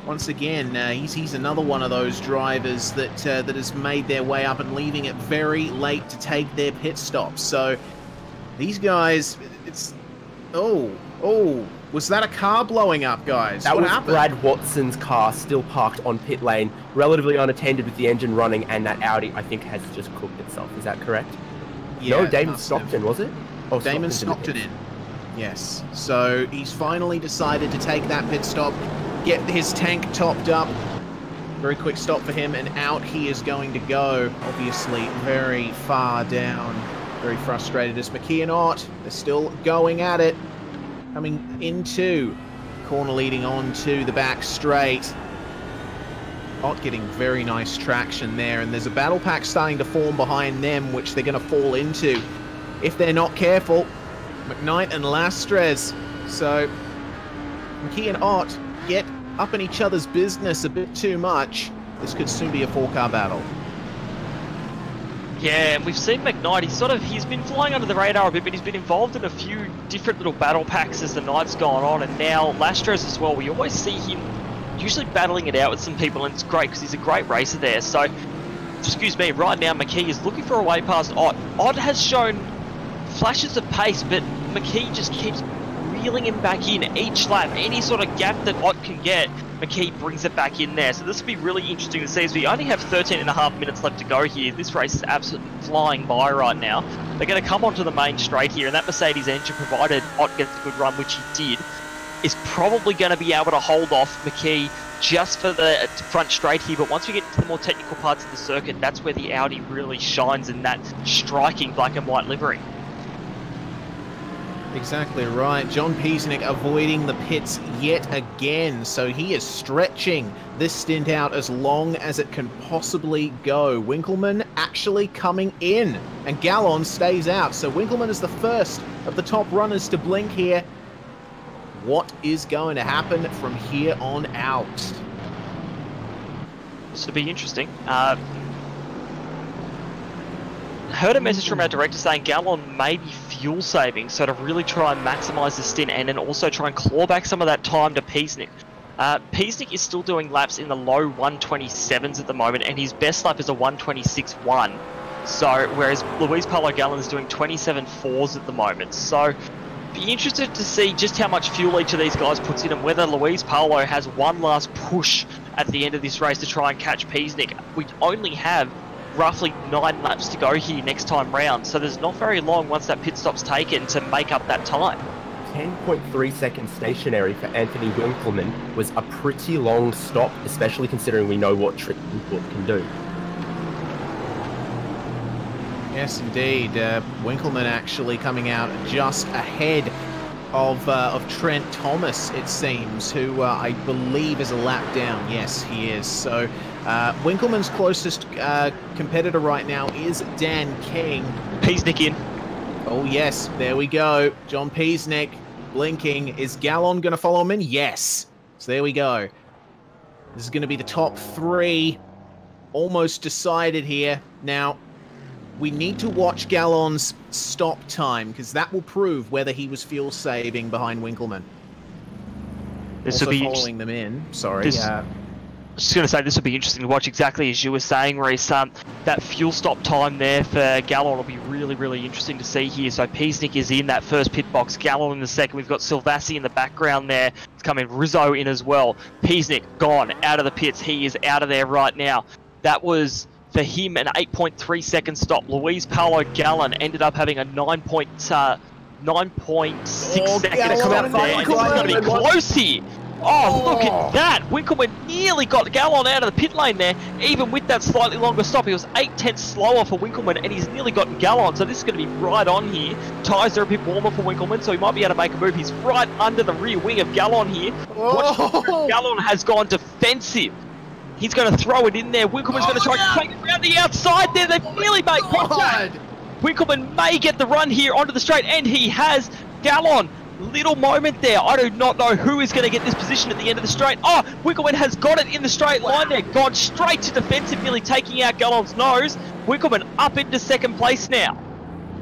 once again, he's another one of those drivers that has made their way up and leaving it very late to take their pit stops. So these guys, it's... Oh, was that a car blowing up, guys? That what was happened? Brad Watson's car still parked on pit lane, relatively unattended with the engine running, and that Audi, I think, has just cooked itself. Is that correct? Yeah, no, Damon Stockton, was it? Oh, Damon Stockton in. Yes. So he's finally decided to take that pit stop, get his tank topped up. Very quick stop for him, and out he is going to go. Obviously, very far down. Very frustrated as McKee and Ott, they're still going at it. Coming into corner leading on to the back straight. Ott getting very nice traction there, and there's a battle pack starting to form behind them, which they're going to fall into if they're not careful. McKnight and Lastres. So McKee and Ott get up in each other's business a bit too much. This could soon be a 4-car battle. Yeah, and we've seen McKnight, he's been flying under the radar a bit, but he's been involved in a few different little battle packs as the night's gone on, and now Lastres as well. We always see him usually battling it out with some people, and it's great because he's a great racer there. So, excuse me, right now McKee is looking for a way past Ott. Ott has shown flashes of pace, but McKee just keeps reeling him back in each lap. Any sort of gap that Ott can get, McKee brings it back in there. So this will be really interesting to see, as we only have 13.5 minutes left to go here. This race is absolutely flying by right now. They're going to come onto the main straight here, and that Mercedes engine, provided Ott gets a good run, which he did, is probably going to be able to hold off McKee just for the front straight here. But once we get into the more technical parts of the circuit, that's where the Audi really shines in that striking black and white livery. Exactly right. John Piesnik avoiding the pits yet again, so he is stretching this stint out as long as it can possibly go. Winkleman actually coming in, and Gallon stays out, so Winkleman is the first of the top runners to blink here. What is going to happen from here on out? This will be interesting. heard a message from our director saying Gallon may be fuel saving, so to really try and maximise the stint and then also try and claw back some of that time to Peasnick. Peasnick is still doing laps in the low 127s at the moment, and his best lap is a 126.1. So, whereas Luis Paulo Gallon is doing 27.4s at the moment. So, be interested to see just how much fuel each of these guys puts in and whether Luis Paulo has one last push at the end of this race to try and catch Peasnick. We only have roughly 9 laps to go here next time round, so there's not very long once that pit stop's taken to make up that time. 10.3 seconds stationary for Anthony Winkelmann was a pretty long stop, especially considering we know what Trick Input can do. Yes, indeed. Winkelmann actually coming out just ahead of Trent Thomas, it seems, who I believe is a lap down. Yes, he is. So Winkelmann's closest competitor right now is Dan King. Peasnick in. Oh, yes, there we go. John Peasnick blinking. Is Gallon going to follow him in? Yes. So there we go. This is going to be the top 3. Almost decided here. Now, we need to watch Gallon's stop time, because that will prove whether he was fuel saving behind Winkelmann. This also will be following them in. Sorry. I was just going to say, this will be interesting to watch, exactly as you were saying, Reece. That fuel stop time there for Gallon will be really, really interesting to see here. So Peasnick is in that first pit box, Gallon in the second. We've got Silvassi in the background there. It's coming Rizzo in as well. Peasnick gone out of the pits. He is out of there right now. That was, for him, an 8.3 second stop. Luis Paulo Gallon ended up having a 9.6 second stop there. It's going to be close here. Oh, look at that! Winkelmann nearly got Gallon out of the pit lane there, even with that slightly longer stop. He was 8/10 slower for Winkelmann, and he's nearly gotten Gallon, so this is going to be right on here. Tyres are a bit warmer for Winkelmann, so he might be able to make a move. He's right under the rear wing of Gallon here. Oh. Gallon has gone defensive. He's going to throw it in there. Winkelmann's going to try and take it around the outside there. They've nearly made contact. Winkelmann may get the run here onto the straight, and he has. Gallon, little moment there. I do not know who is going to get this position at the end of the straight. Oh, Winkelmann has got it in the straight line there. Gone straight to defensive, nearly taking out Gallon's nose. Winkelmann up into second place now.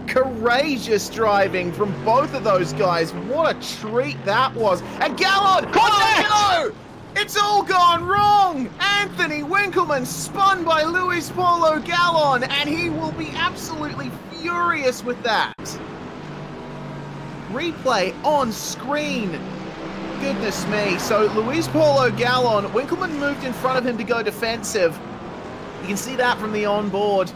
Courageous driving from both of those guys. What a treat that was. And Gallon! Contact! Oh, no! It's all gone wrong! Anthony Winkelmann spun by Luis Paulo Gallon, and he will be absolutely furious with that. Replay on screen. Goodness me. So Luis Paulo Gallon, Winkelmann moved in front of him to go defensive. You can see that from the onboard.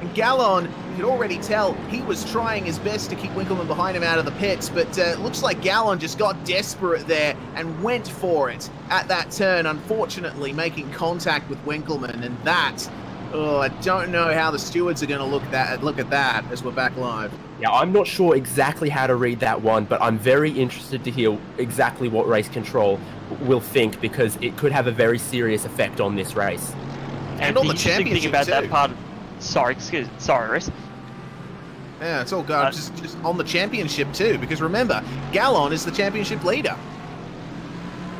And Gallon, you could already tell, he was trying his best to keep Winkelmann behind him out of the pits, but it looks like Gallon just got desperate there and went for it at that turn, unfortunately making contact with Winkelmann, and that, oh, I don't know how the stewards are going to look at that as we're back live. Yeah, I'm not sure exactly how to read that one, but I'm very interested to hear exactly what race control will think, because it could have a very serious effect on this race. And the on the interesting thing championship about too. that part of... Sorry, Reece. Yeah, it's all good. Just on the championship too, because remember, Gallon is the championship leader.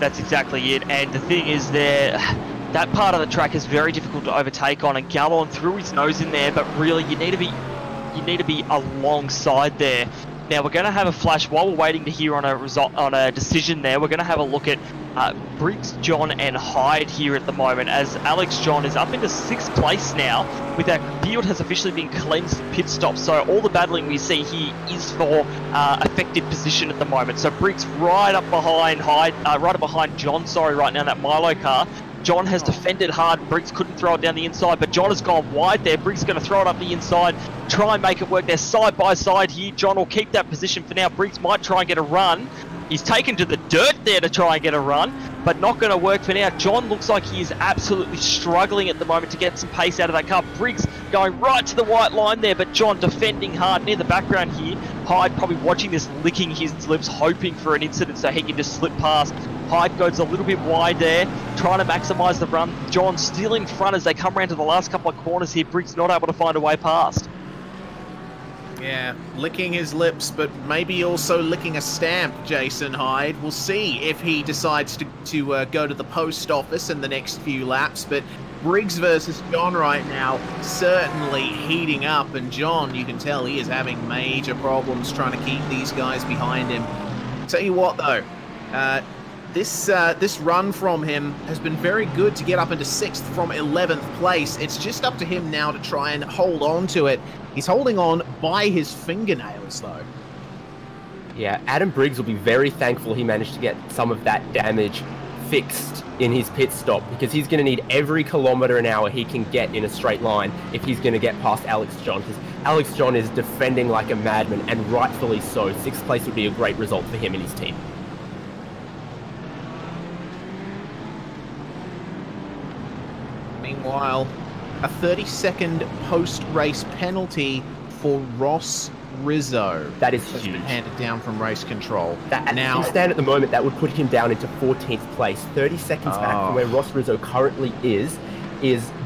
That's exactly it. And the thing is there, that part of the track is very difficult to overtake on, and Gallon threw his nose in there, but really you need to be alongside there. Now we're going to have a flash while we're waiting to hear on a decision there. We're going to have a look at Briggs, John, and Hyde here at the moment, as Alex John is up into 6th place now, with that field has officially been cleansed of pit stops. So all the battling we see here is for effective position at the moment. So Briggs right up behind Hyde, right up behind John. Sorry, right now in that Milo car. John has defended hard. Briggs couldn't throw it down the inside, but John has gone wide there. Briggs is going to throw it up the inside, try and make it work. They're side by side here. John will keep that position for now. Briggs might try and get a run. He's taken to the dirt there to try and get a run, but not going to work for now. John looks like he is absolutely struggling at the moment to get some pace out of that car. Briggs going right to the white line there, but John defending hard near the background here. Hyde probably watching this, licking his lips, hoping for an incident so he can just slip past. Hyde goes a little bit wide there, trying to maximise the run. John still in front as they come around to the last couple of corners here. Briggs not able to find a way past. Yeah, licking his lips, but maybe also licking a stamp, Jason Hyde. We'll see if he decides to go to the post office in the next few laps, but Briggs versus John right now, certainly heating up, and John, you can tell he is having major problems trying to keep these guys behind him. Tell you what though, this run from him has been very good to get up into 6th from 11th place. It's just up to him now to try and hold on to it. He's holding on by his fingernails though. Yeah, Adam Briggs will be very thankful he managed to get some of that damage fixed in his pit stop, because he's going to need every kilometre an hour he can get in a straight line if he's going to get past Alex John, because Alex John is defending like a madman, and rightfully so. 6th place would be a great result for him and his team. Meanwhile, a 30-second post-race penalty for Ross Rizzo. That is has huge. Been handed down from race control. Now, as we stand at the moment, that would put him down into 14th place. 30 seconds back from where Ross Rizzo currently is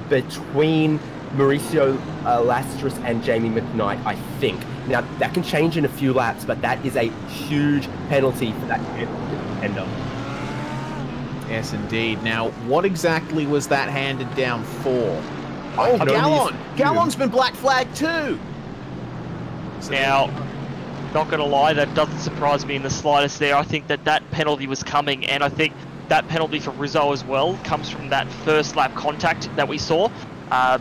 between Mauricio Lastris and Jamie McKnight, I think. Now, that can change in a few laps, but that is a huge penalty for that contender. Yes, indeed. Now, what exactly was that handed down for? Oh, Gallon! Gallon's been black flagged too! Now, not going to lie, that doesn't surprise me in the slightest there. I think that penalty was coming, and I think that penalty for Rizzo as well comes from that first lap contact that we saw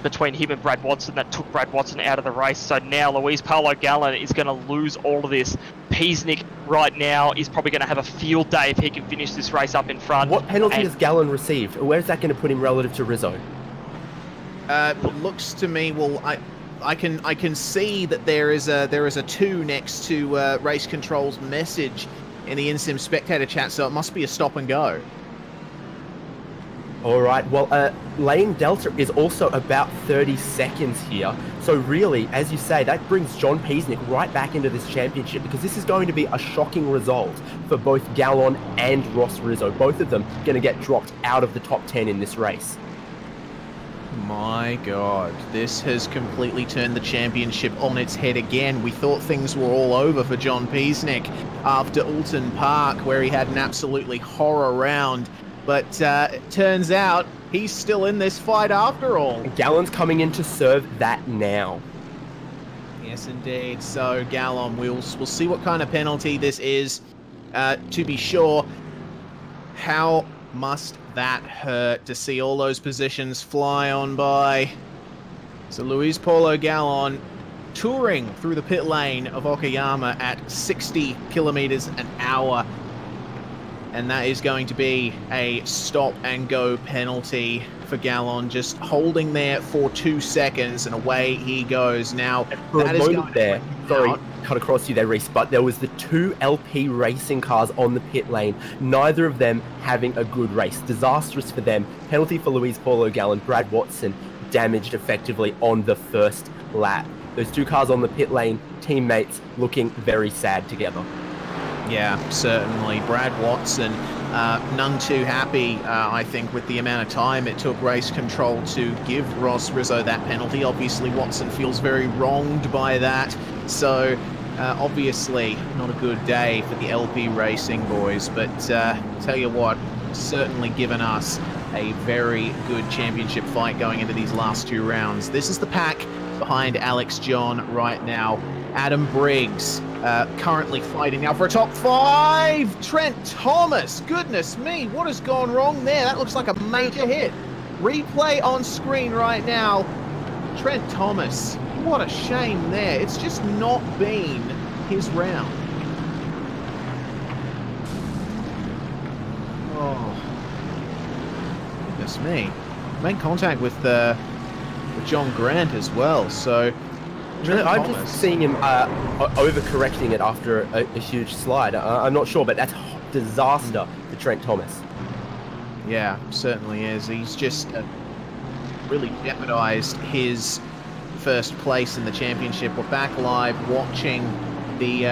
between him and Brad Watson that took Brad Watson out of the race. So now Luis Paulo Gallon is going to lose all of this. Peasnick right now is probably going to have a field day if he can finish this race up in front. What penalty has Gallon received? Where's that going to put him relative to Rizzo? Looks to me, well, I can see that there is a 2 next to race control's message in the InSim spectator chat, so it must be a stop and go. All right, well, lane delta is also about 30 seconds here. So really, as you say, that brings John Peasnick right back into this championship, because this is going to be a shocking result for both Gallon and Ross Rizzo. Both of them going to get dropped out of the top 10 in this race. My God, this has completely turned the championship on its head again. We thought things were all over for John Peasnick after Alton Park, where he had an absolutely horror round. But it turns out he's still in this fight after all. Gallon's coming in to serve that now. Yes, indeed. So, Gallon, we'll see what kind of penalty this is. To be sure, how must that hurt to see all those positions fly on by? So Luis Paulo Gallon touring through the pit lane of Okayama at 60 kilometers an hour. And that is going to be a stop and go penalty for Gallon, just holding there for 2 seconds, and away he goes. Now, for that a is moment there, sorry, cut across you there, Reese, but there was the 2 LP racing cars on the pit lane, neither of them having a good race. Disastrous for them. Penalty for Luis Paulo Gallon. Brad Watson damaged effectively on the first lap. Those 2 cars on the pit lane, teammates looking very sad together. Yeah, certainly. Brad Watson, none too happy, I think, with the amount of time it took race control to give Ross Rizzo that penalty. Obviously, Watson feels very wronged by that. So, obviously, not a good day for the LP Racing boys. But tell you what, certainly given us a very good championship fight going into these last 2 rounds. This is the pack behind Alex John right now. Adam Briggs currently fighting now for a top 5. Trent Thomas, goodness me, what has gone wrong there? That looks like a major hit. Replay on screen right now. Trent Thomas, what a shame there. It's just not been his round. Oh, goodness me. Made contact with John Grant as well, so I'm just seeing him overcorrecting it after a huge slide. I'm not sure, but that's a disaster for Trent Thomas. Yeah, certainly is. He's just really jeopardized his first place in the championship. We're back live watching the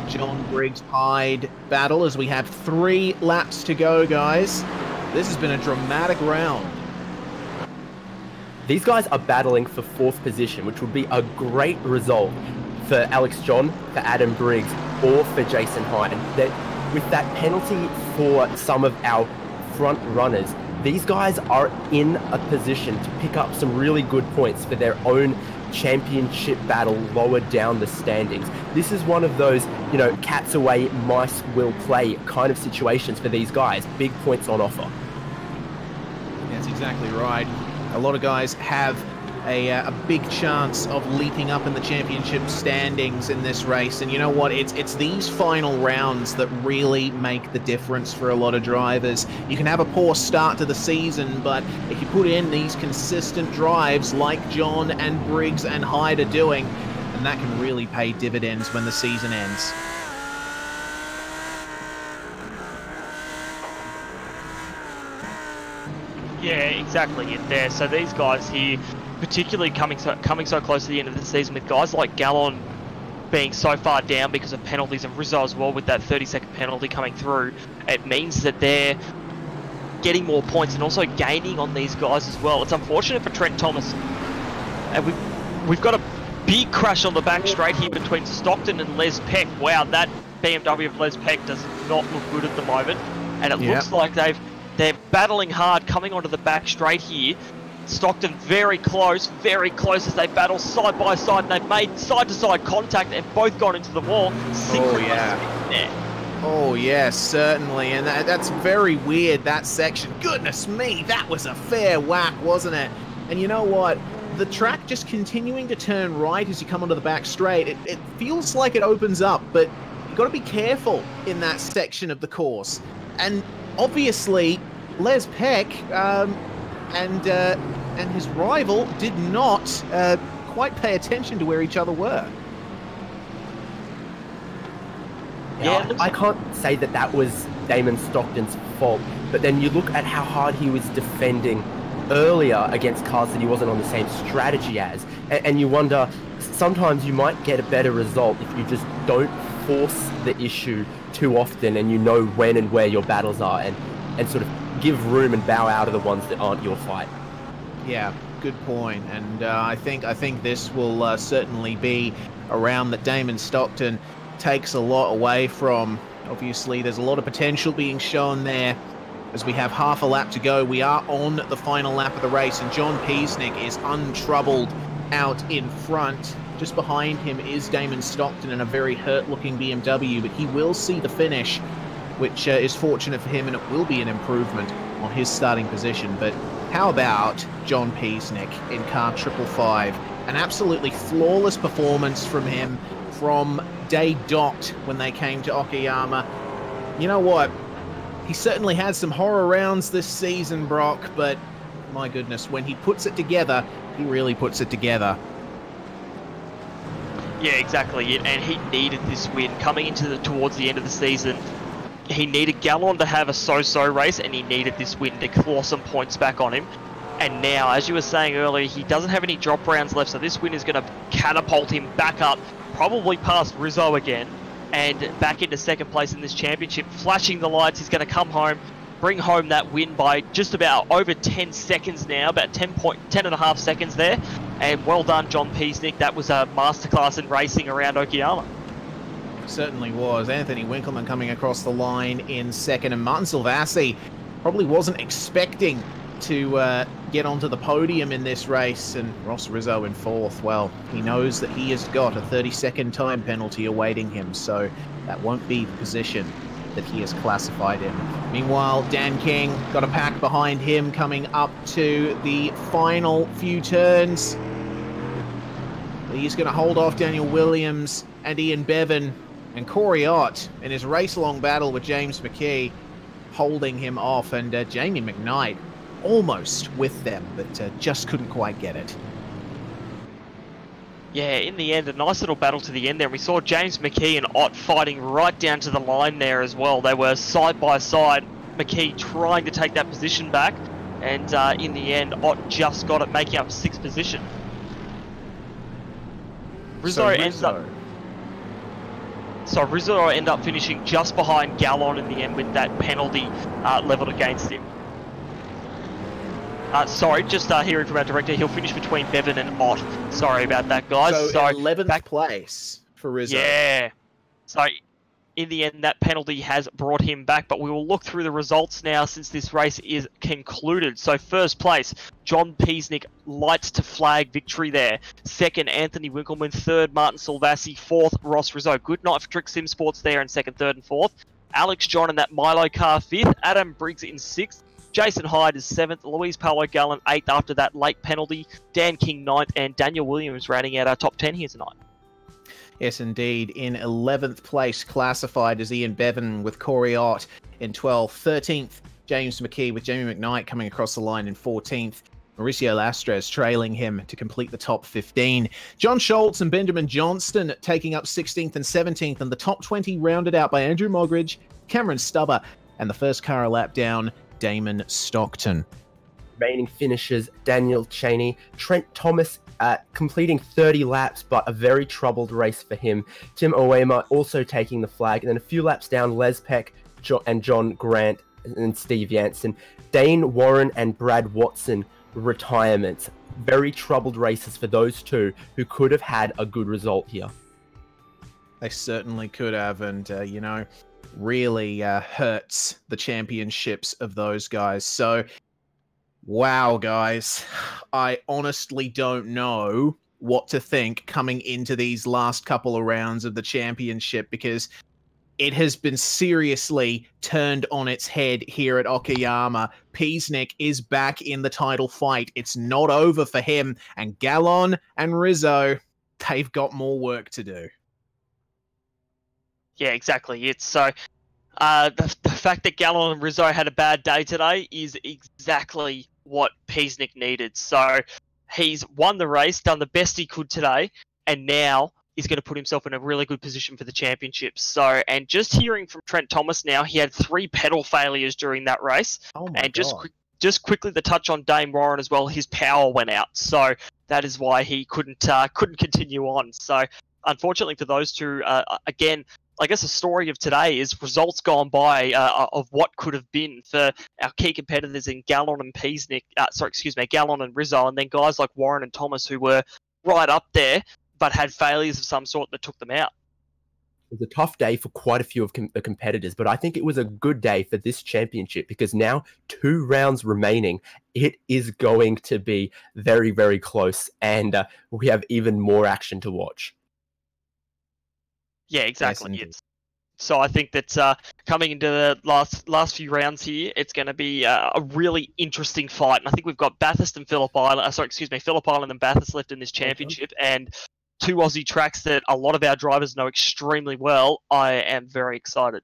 John Briggs Hyde battle as we have 3 laps to go, guys. This has been a dramatic round. These guys are battling for 4th position, which would be a great result for Alex John, for Adam Briggs, or for Jason Hyde. That with that penalty for some of our front runners, these guys are in a position to pick up some really good points for their own championship battle lower down the standings. This is one of those, you know, cats away, mice will play kind of situations for these guys. Big points on offer. That's exactly right. A lot of guys have a big chance of leaping up in the championship standings in this race, and you know what, it's these final rounds that really make the difference for a lot of drivers. You can have a poor start to the season, but if you put in these consistent drives like John and Briggs and Hyde are doing, then that can really pay dividends when the season ends. Yeah, exactly in there. So these guys here, particularly coming so close to the end of the season, with guys like Gallon being so far down because of penalties, and Rizzo as well with that 30-second penalty coming through, it means that they're getting more points and also gaining on these guys as well. It's unfortunate for Trent Thomas, and we've got a big crash on the back straight here between Stockton and Les Peck. Wow, that BMW of Les Peck does not look good at the moment, and it looks like they're battling hard coming onto the back straight here. Stockton very close as they battle side by side, and they've made side-to-side contact and both gone into the wall. Oh yeah, certainly, and that's very weird, that section. Goodness me, that was a fair whack, wasn't it? And you know what? The track just continuing to turn right as you come onto the back straight, it feels like it opens up, but you've got to be careful in that section of the course. And obviously, Les Peck and his rival did not quite pay attention to where each other were. Yeah, I can't say that that was Damon Stockton's fault, but then you look at how hard he was defending earlier against cars that he wasn't on the same strategy as, and you wonder, sometimes you might get a better result if you just don't force the issue too often, and you know when and where your battles are, and sort of give room and bow out of the ones that aren't your fight. Yeah, good point. And I think this will certainly be a round that Damon Stockton takes a lot away from. Obviously, there's a lot of potential being shown there. As we have half a lap to go, we are on the final lap of the race, and John Peasnick is untroubled out in front. Just behind him is Damon Stockton in a very hurt-looking BMW, but he will see the finish, which is fortunate for him, and it will be an improvement on his starting position. But how about John Peasnick in car 555? An absolutely flawless performance from him from day dot when they came to Okayama. You know what? He certainly had some horror rounds this season, Brock, but my goodness, when he puts it together, he really puts it together. Yeah, exactly, and he needed this win coming into towards the end of the season. He needed Gallon to have a so-so race, and he needed this win to claw some points back on him. And now, as you were saying earlier, he doesn't have any drop rounds left, so this win is going to catapult him back up, probably past Rizzo again, and back into second place in this championship. Flashing the lights, he's going to come home, bring home that win by just about over 10 seconds now, about 10 and a half seconds there. And well done, John Peasnick. That was a masterclass in racing around Okayama. Certainly was. Anthony Winkleman coming across the line in second, and Martin Silvassi probably wasn't expecting to get onto the podium in this race, and Ross Rizzo in fourth. Well, he knows that he has got a 30-second time penalty awaiting him, so that won't be the position that he is classified in. Meanwhile, Dan King got a pack behind him coming up to the final few turns. He's going to hold off Daniel Williams and Ian Bevan, and Corey Ott in his race-long battle with James McKee holding him off, and Jamie McKnight almost with them, but just couldn't quite get it. Yeah, in the end, a nice little battle to the end there. We saw James McKee and Ott fighting right down to the line there as well. They were side by side, McKee trying to take that position back, and in the end, Ott just got it, making up 6th position. Rizzo ends up finishing just behind Gallon in the end with that penalty levelled against him. Sorry, just hearing from our director, he'll finish between Bevan and Ott. Sorry about that, guys. So 11th place for Rizzo. Yeah. So in the end, that penalty has brought him back, but we will look through the results now since this race is concluded. So first place, John Peasnick lights to flag victory there. Second, Anthony Winkleman. Third, Martin Salvasi. Fourth, Ross Rizzo. Good night for Trick Sim Sports there in second, third, and fourth. Alex John and that Milo car fifth. Adam Briggs in sixth. Jason Hyde is seventh. Luis Paulo Gallen eighth after that late penalty. Dan King ninth, and Daniel Williams rounding out our top 10 here tonight. Yes, indeed. In 11th place, classified as Ian Bevan with Corey Ott in 12th. 13th, James McKee with Jamie McKnight coming across the line in 14th. Mauricio Lastres trailing him to complete the top 15. John Schultz and Benjamin Johnston taking up 16th and 17th, and the top 20 rounded out by Andrew Mogridge, Cameron Stubber, and the first car a lap down, Damon Stockton. Remaining finishers, Daniel Cheney, Trent Thomas completing 30 laps, but a very troubled race for him. Tim Oema also taking the flag, and then a few laps down, Les Peck and John Grant and Steve Jansen. Dane Warren and Brad Watson, retirements. Very troubled races for those two who could have had a good result here. They certainly could have, and, you know, really hurts the championships of those guys. So, wow, guys, I honestly don't know what to think coming into these last couple of rounds of the championship, because it has been seriously turned on its head here at Okayama. Peasnick is back in the title fight. It's not over for him, and Gallon and Rizzo, they've got more work to do. Yeah, exactly. It's so the fact that Gallon and Rizzo had a bad day today is exactly what Peasnick needed. So he's won the race, done the best he could today, and now he's going to put himself in a really good position for the championship. So, and just hearing from Trent Thomas now, he had 3 pedal failures during that race. Oh my and God. just quickly the touch on Dame Warren as well, his power went out. So that is why he couldn't continue on. So unfortunately for those two, again, I guess the story of today is results gone by of what could have been for our key competitors in Gallon and Peasnick. Gallon and Rizzo, and then guys like Warren and Thomas who were right up there, but had failures of some sort that took them out. It was a tough day for quite a few of the competitors, but I think it was a good day for this championship because now 2 rounds remaining. It is going to be very, very close, and we have even more action to watch. Yeah, exactly. Yes, so I think that coming into the last few rounds here, it's going to be a really interesting fight. And I think we've got Bathurst and Phillip Island. Phillip Island and Bathurst left in this championship, and 2 Aussie tracks that a lot of our drivers know extremely well. I am very excited.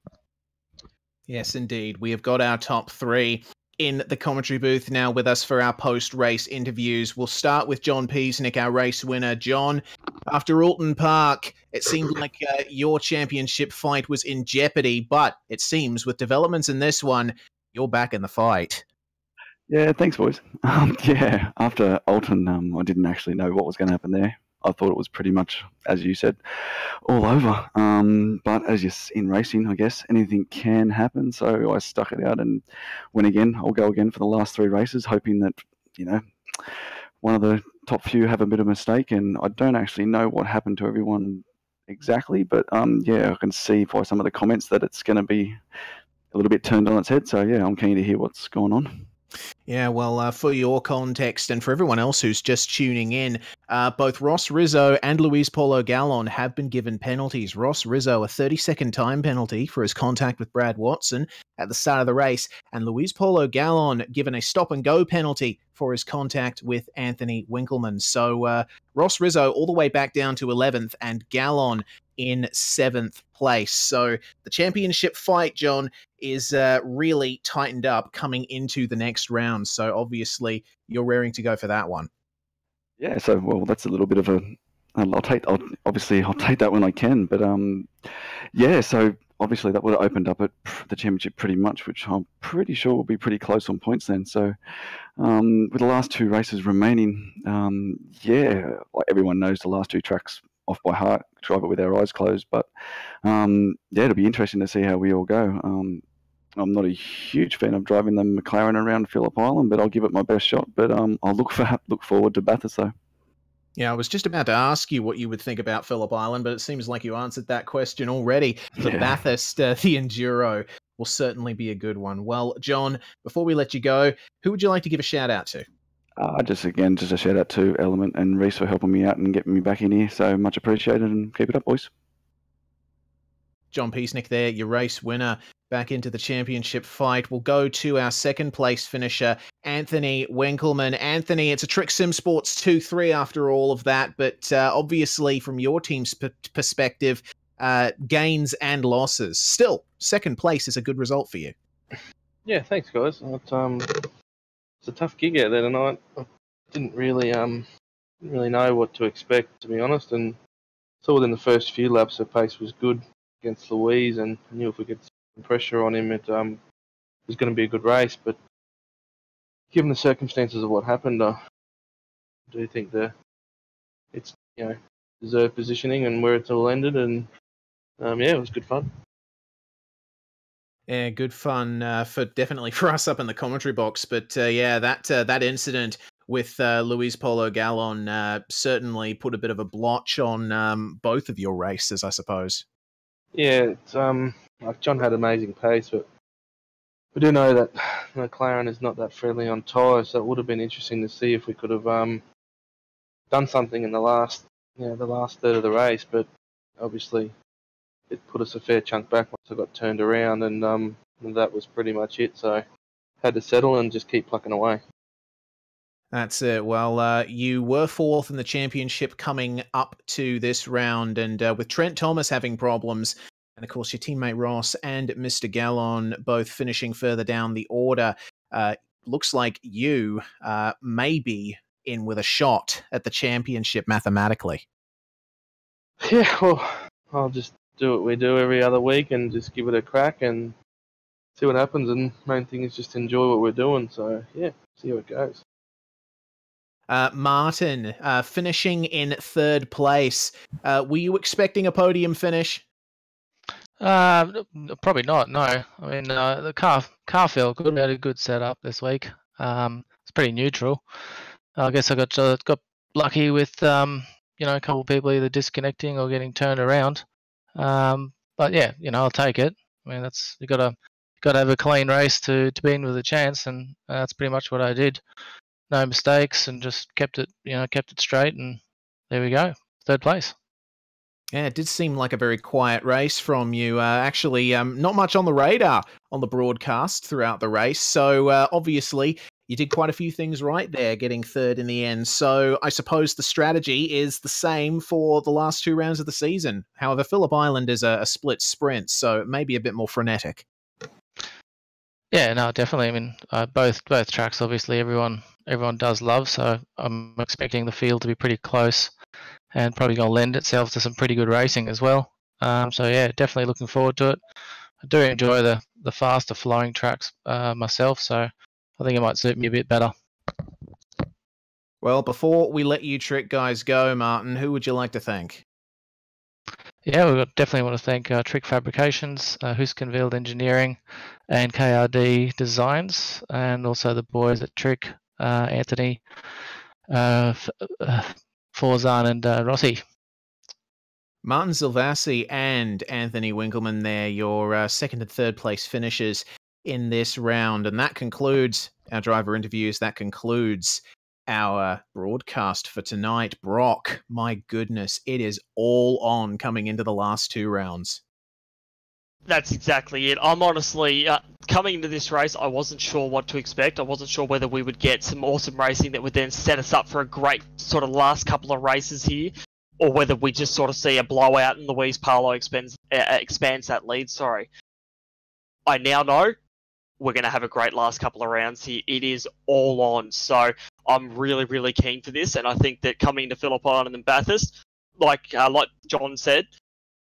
Yes, indeed. We have got our top 3 in the commentary booth now with us for our post-race interviews. We'll start with John Peasnick, our race winner. John, after Alton Park, it seemed like your championship fight was in jeopardy, but it seems with developments in this one, you're back in the fight. Yeah, thanks, boys. Yeah, after Alton, I didn't actually know what was going to happen there. I thought it was pretty much, as you said, all over. But as in racing, I guess, anything can happen. So I stuck it out and went again. I'll go again for the last 3 races, hoping that, one of the top few have a bit of a mistake. And I don't actually know what happened to everyone exactly. But, yeah, I can see by some of the comments that it's going to be a little bit turned on its head. So, yeah, I'm keen to hear what's going on. Yeah, well, for your context and for everyone else who's just tuning in, both Ross Rizzo and Luis Paulo Gallon have been given penalties. Ross Rizzo, a 30-second time penalty for his contact with Brad Watson at the start of the race, and Luis Paulo Gallon given a stop-and-go penalty for his contact with Anthony Winkleman. So Ross Rizzo all the way back down to 11th, and Gallon in 7th place. So the championship fight, John, is really tightened up coming into the next round. So obviously you're raring to go for that one. Yeah, so well, that's a little bit of a. I'll take that when I can. But yeah, so obviously that would have opened up the championship pretty much, which I'm pretty sure will be pretty close on points then. So with the last 2 races remaining, yeah, like everyone knows the last 2 tracks off by heart, drive it with our eyes closed. But yeah, it'll be interesting to see how we all go. I'm not a huge fan of driving the McLaren around Phillip Island, but I'll give it my best shot. But I'll look forward to Bathurst though. Yeah, I was just about to ask you what you would think about Phillip Island, but it seems like you answered that question already. For Yeah. Bathurst, the Enduro will certainly be a good one. Well, John, before we let you go, who would you like to give a shout out to? Just a shout out to Element and Reese for helping me out and getting me back in here. So much appreciated, and keep it up, boys. John Peacenik there, your race winner, back into the championship fight. We'll go to our second place finisher, Anthony Winkelman. Anthony, it's a Trick Sim Sports 2-3 after all of that, but obviously from your team's perspective, gains and losses. Still, second place is a good result for you. Yeah, thanks, guys. It's a tough gig out there tonight. I didn't really know what to expect, to be honest, and saw within the first few laps the pace was good against Louise, and I knew if we could put some pressure on him, it was going to be a good race. But given the circumstances of what happened, I do think it's deserved positioning and where it's all ended, and it was good fun. Yeah, good fun definitely for us up in the commentary box. But that incident with Luis Polo Gallon certainly put a bit of a blotch on both of your races, I suppose. Yeah, it's, like John had amazing pace, but we do know that McLaren is not that friendly on tyres, so it would have been interesting to see if we could have done something in the last third of the race. But obviously, it put us a fair chunk back once I got turned around, and that was pretty much it. So had to settle and just keep plucking away. That's it. Well, you were fourth in the championship coming up to this round, and with Trent Thomas having problems, and of course your teammate Ross and Mr. Gallon both finishing further down the order, looks like you may be in with a shot at the championship mathematically. Yeah, well, I'll just do what we do every other week and just give it a crack and see what happens. And main thing is just enjoy what we're doing. So yeah, see how it goes. Martin, finishing in third place. Were you expecting a podium finish? Probably not. No, I mean the car felt good. We had a good setup this week. It's pretty neutral. I guess I got lucky with a couple of people either disconnecting or getting turned around. But yeah, I'll take it. I mean you got to have a clean race to be in with a chance, and that's pretty much what I did. No mistakes, and just kept it straight, and there we go, third place. Yeah, it did seem like a very quiet race from you. Actually, not much on the radar on the broadcast throughout the race. So obviously, you did quite a few things right there, getting third in the end. So I suppose the strategy is the same for the last two rounds of the season. However, Phillip Island is a split sprint, so it may be a bit more frenetic. Yeah, no, definitely. I mean, both tracks, obviously, everyone does love. So I'm expecting the field to be pretty close, and probably going to lend itself to some pretty good racing as well. So yeah, definitely looking forward to it. I do enjoy the faster flowing tracks myself, so I think it might suit me a bit better. Well, before we let you trick guys go, Martin, who would you like to thank? Yeah, we definitely want to thank Trick Fabrications, Huskenveld Engineering, and KRD Designs, and also the boys at Trick, Anthony, Forzan, and Rossi. Martin Silvassi and Anthony Winkelman there, your second and third place finishers in this round. And that concludes our driver interviews. That concludes our broadcast for tonight. Brock, my goodness, it is all on coming into the last two rounds. That's exactly it. I'm honestly, coming into this race, I wasn't sure what to expect. I wasn't sure whether we would get some awesome racing that would then set us up for a great sort of last couple of races here, or whether we just sort of see a blowout and Luis Paulo expands that lead. Sorry. I now know we're going to have a great last couple of rounds here. It is all on. So I'm really, really keen for this. And I think that coming to Phillip Island and Bathurst, like John said,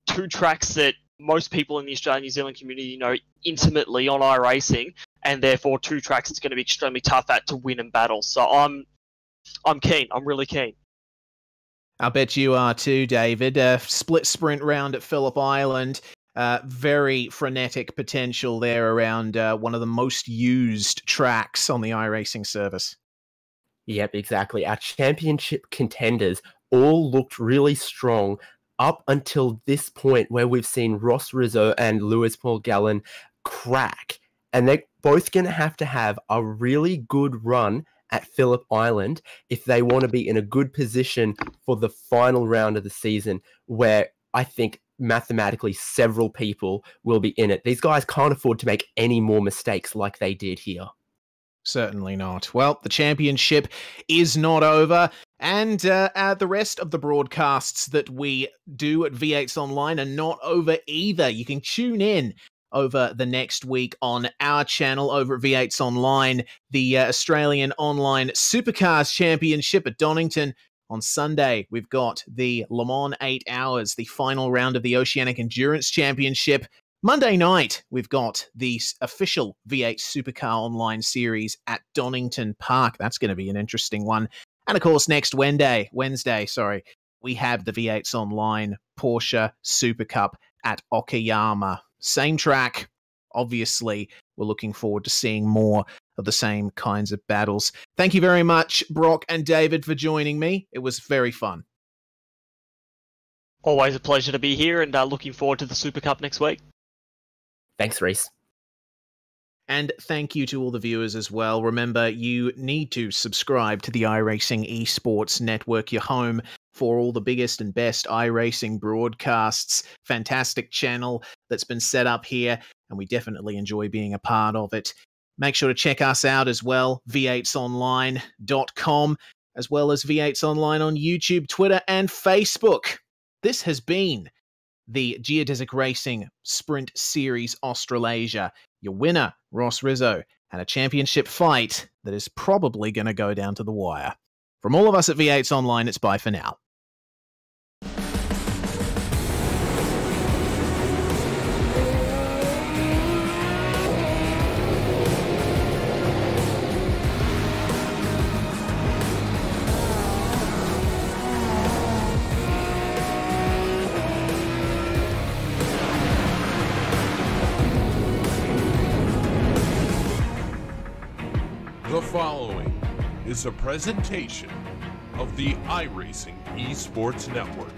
two tracks that most people in the Australian New Zealand community know intimately on iRacing, and therefore two tracks it's going to be extremely tough to win and battle. So I'm keen. I'm really keen. I bet you are too, David. Split sprint round at Phillip Island. Very frenetic potential there around one of the most used tracks on the iRacing service. Yep, exactly. Our championship contenders all looked really strong up until this point where we've seen Ross Rizzo and Lewis Paul Gallen crack. And they're both going to have a really good run at Phillip Island if they want to be in a good position for the final round of the season, where I think mathematically several people will be in it. These guys can't afford to make any more mistakes like they did here. Certainly not. Well, the championship is not over, and the rest of the broadcasts that we do at V8's Online are not over either. You can tune in over the next week on our channel over at V8's Online, the Australian Online Supercars Championship at Donington. On Sunday, we've got the Le Mans 8 Hours, the final round of the Oceanic Endurance Championship. Monday night, we've got the official V8 Supercar Online series at Donington Park. That's going to be an interesting one. And of course, next Wednesday, we have the V8's Online Porsche Super Cup at Okayama. Same track. Obviously, we're looking forward to seeing more of the same kinds of battles. Thank you very much, Brock and David, for joining me. It was very fun. Always a pleasure to be here, and looking forward to the Super Cup next week. Thanks, Reese. And thank you to all the viewers as well. Remember, you need to subscribe to the iRacing Esports Network, your home for all the biggest and best iRacing broadcasts. Fantastic channel that's been set up here, and we definitely enjoy being a part of it. Make sure to check us out as well, v8sonline.com, as well as V8's Online on YouTube, Twitter, and Facebook. This has been the Geodesic Racing Sprint Series Australasia. Your winner, Ross Rizzo, and a championship fight that is probably going to go down to the wire. From all of us at V8's Online, it's bye for now. The following is a presentation of the iRacing Esports Network.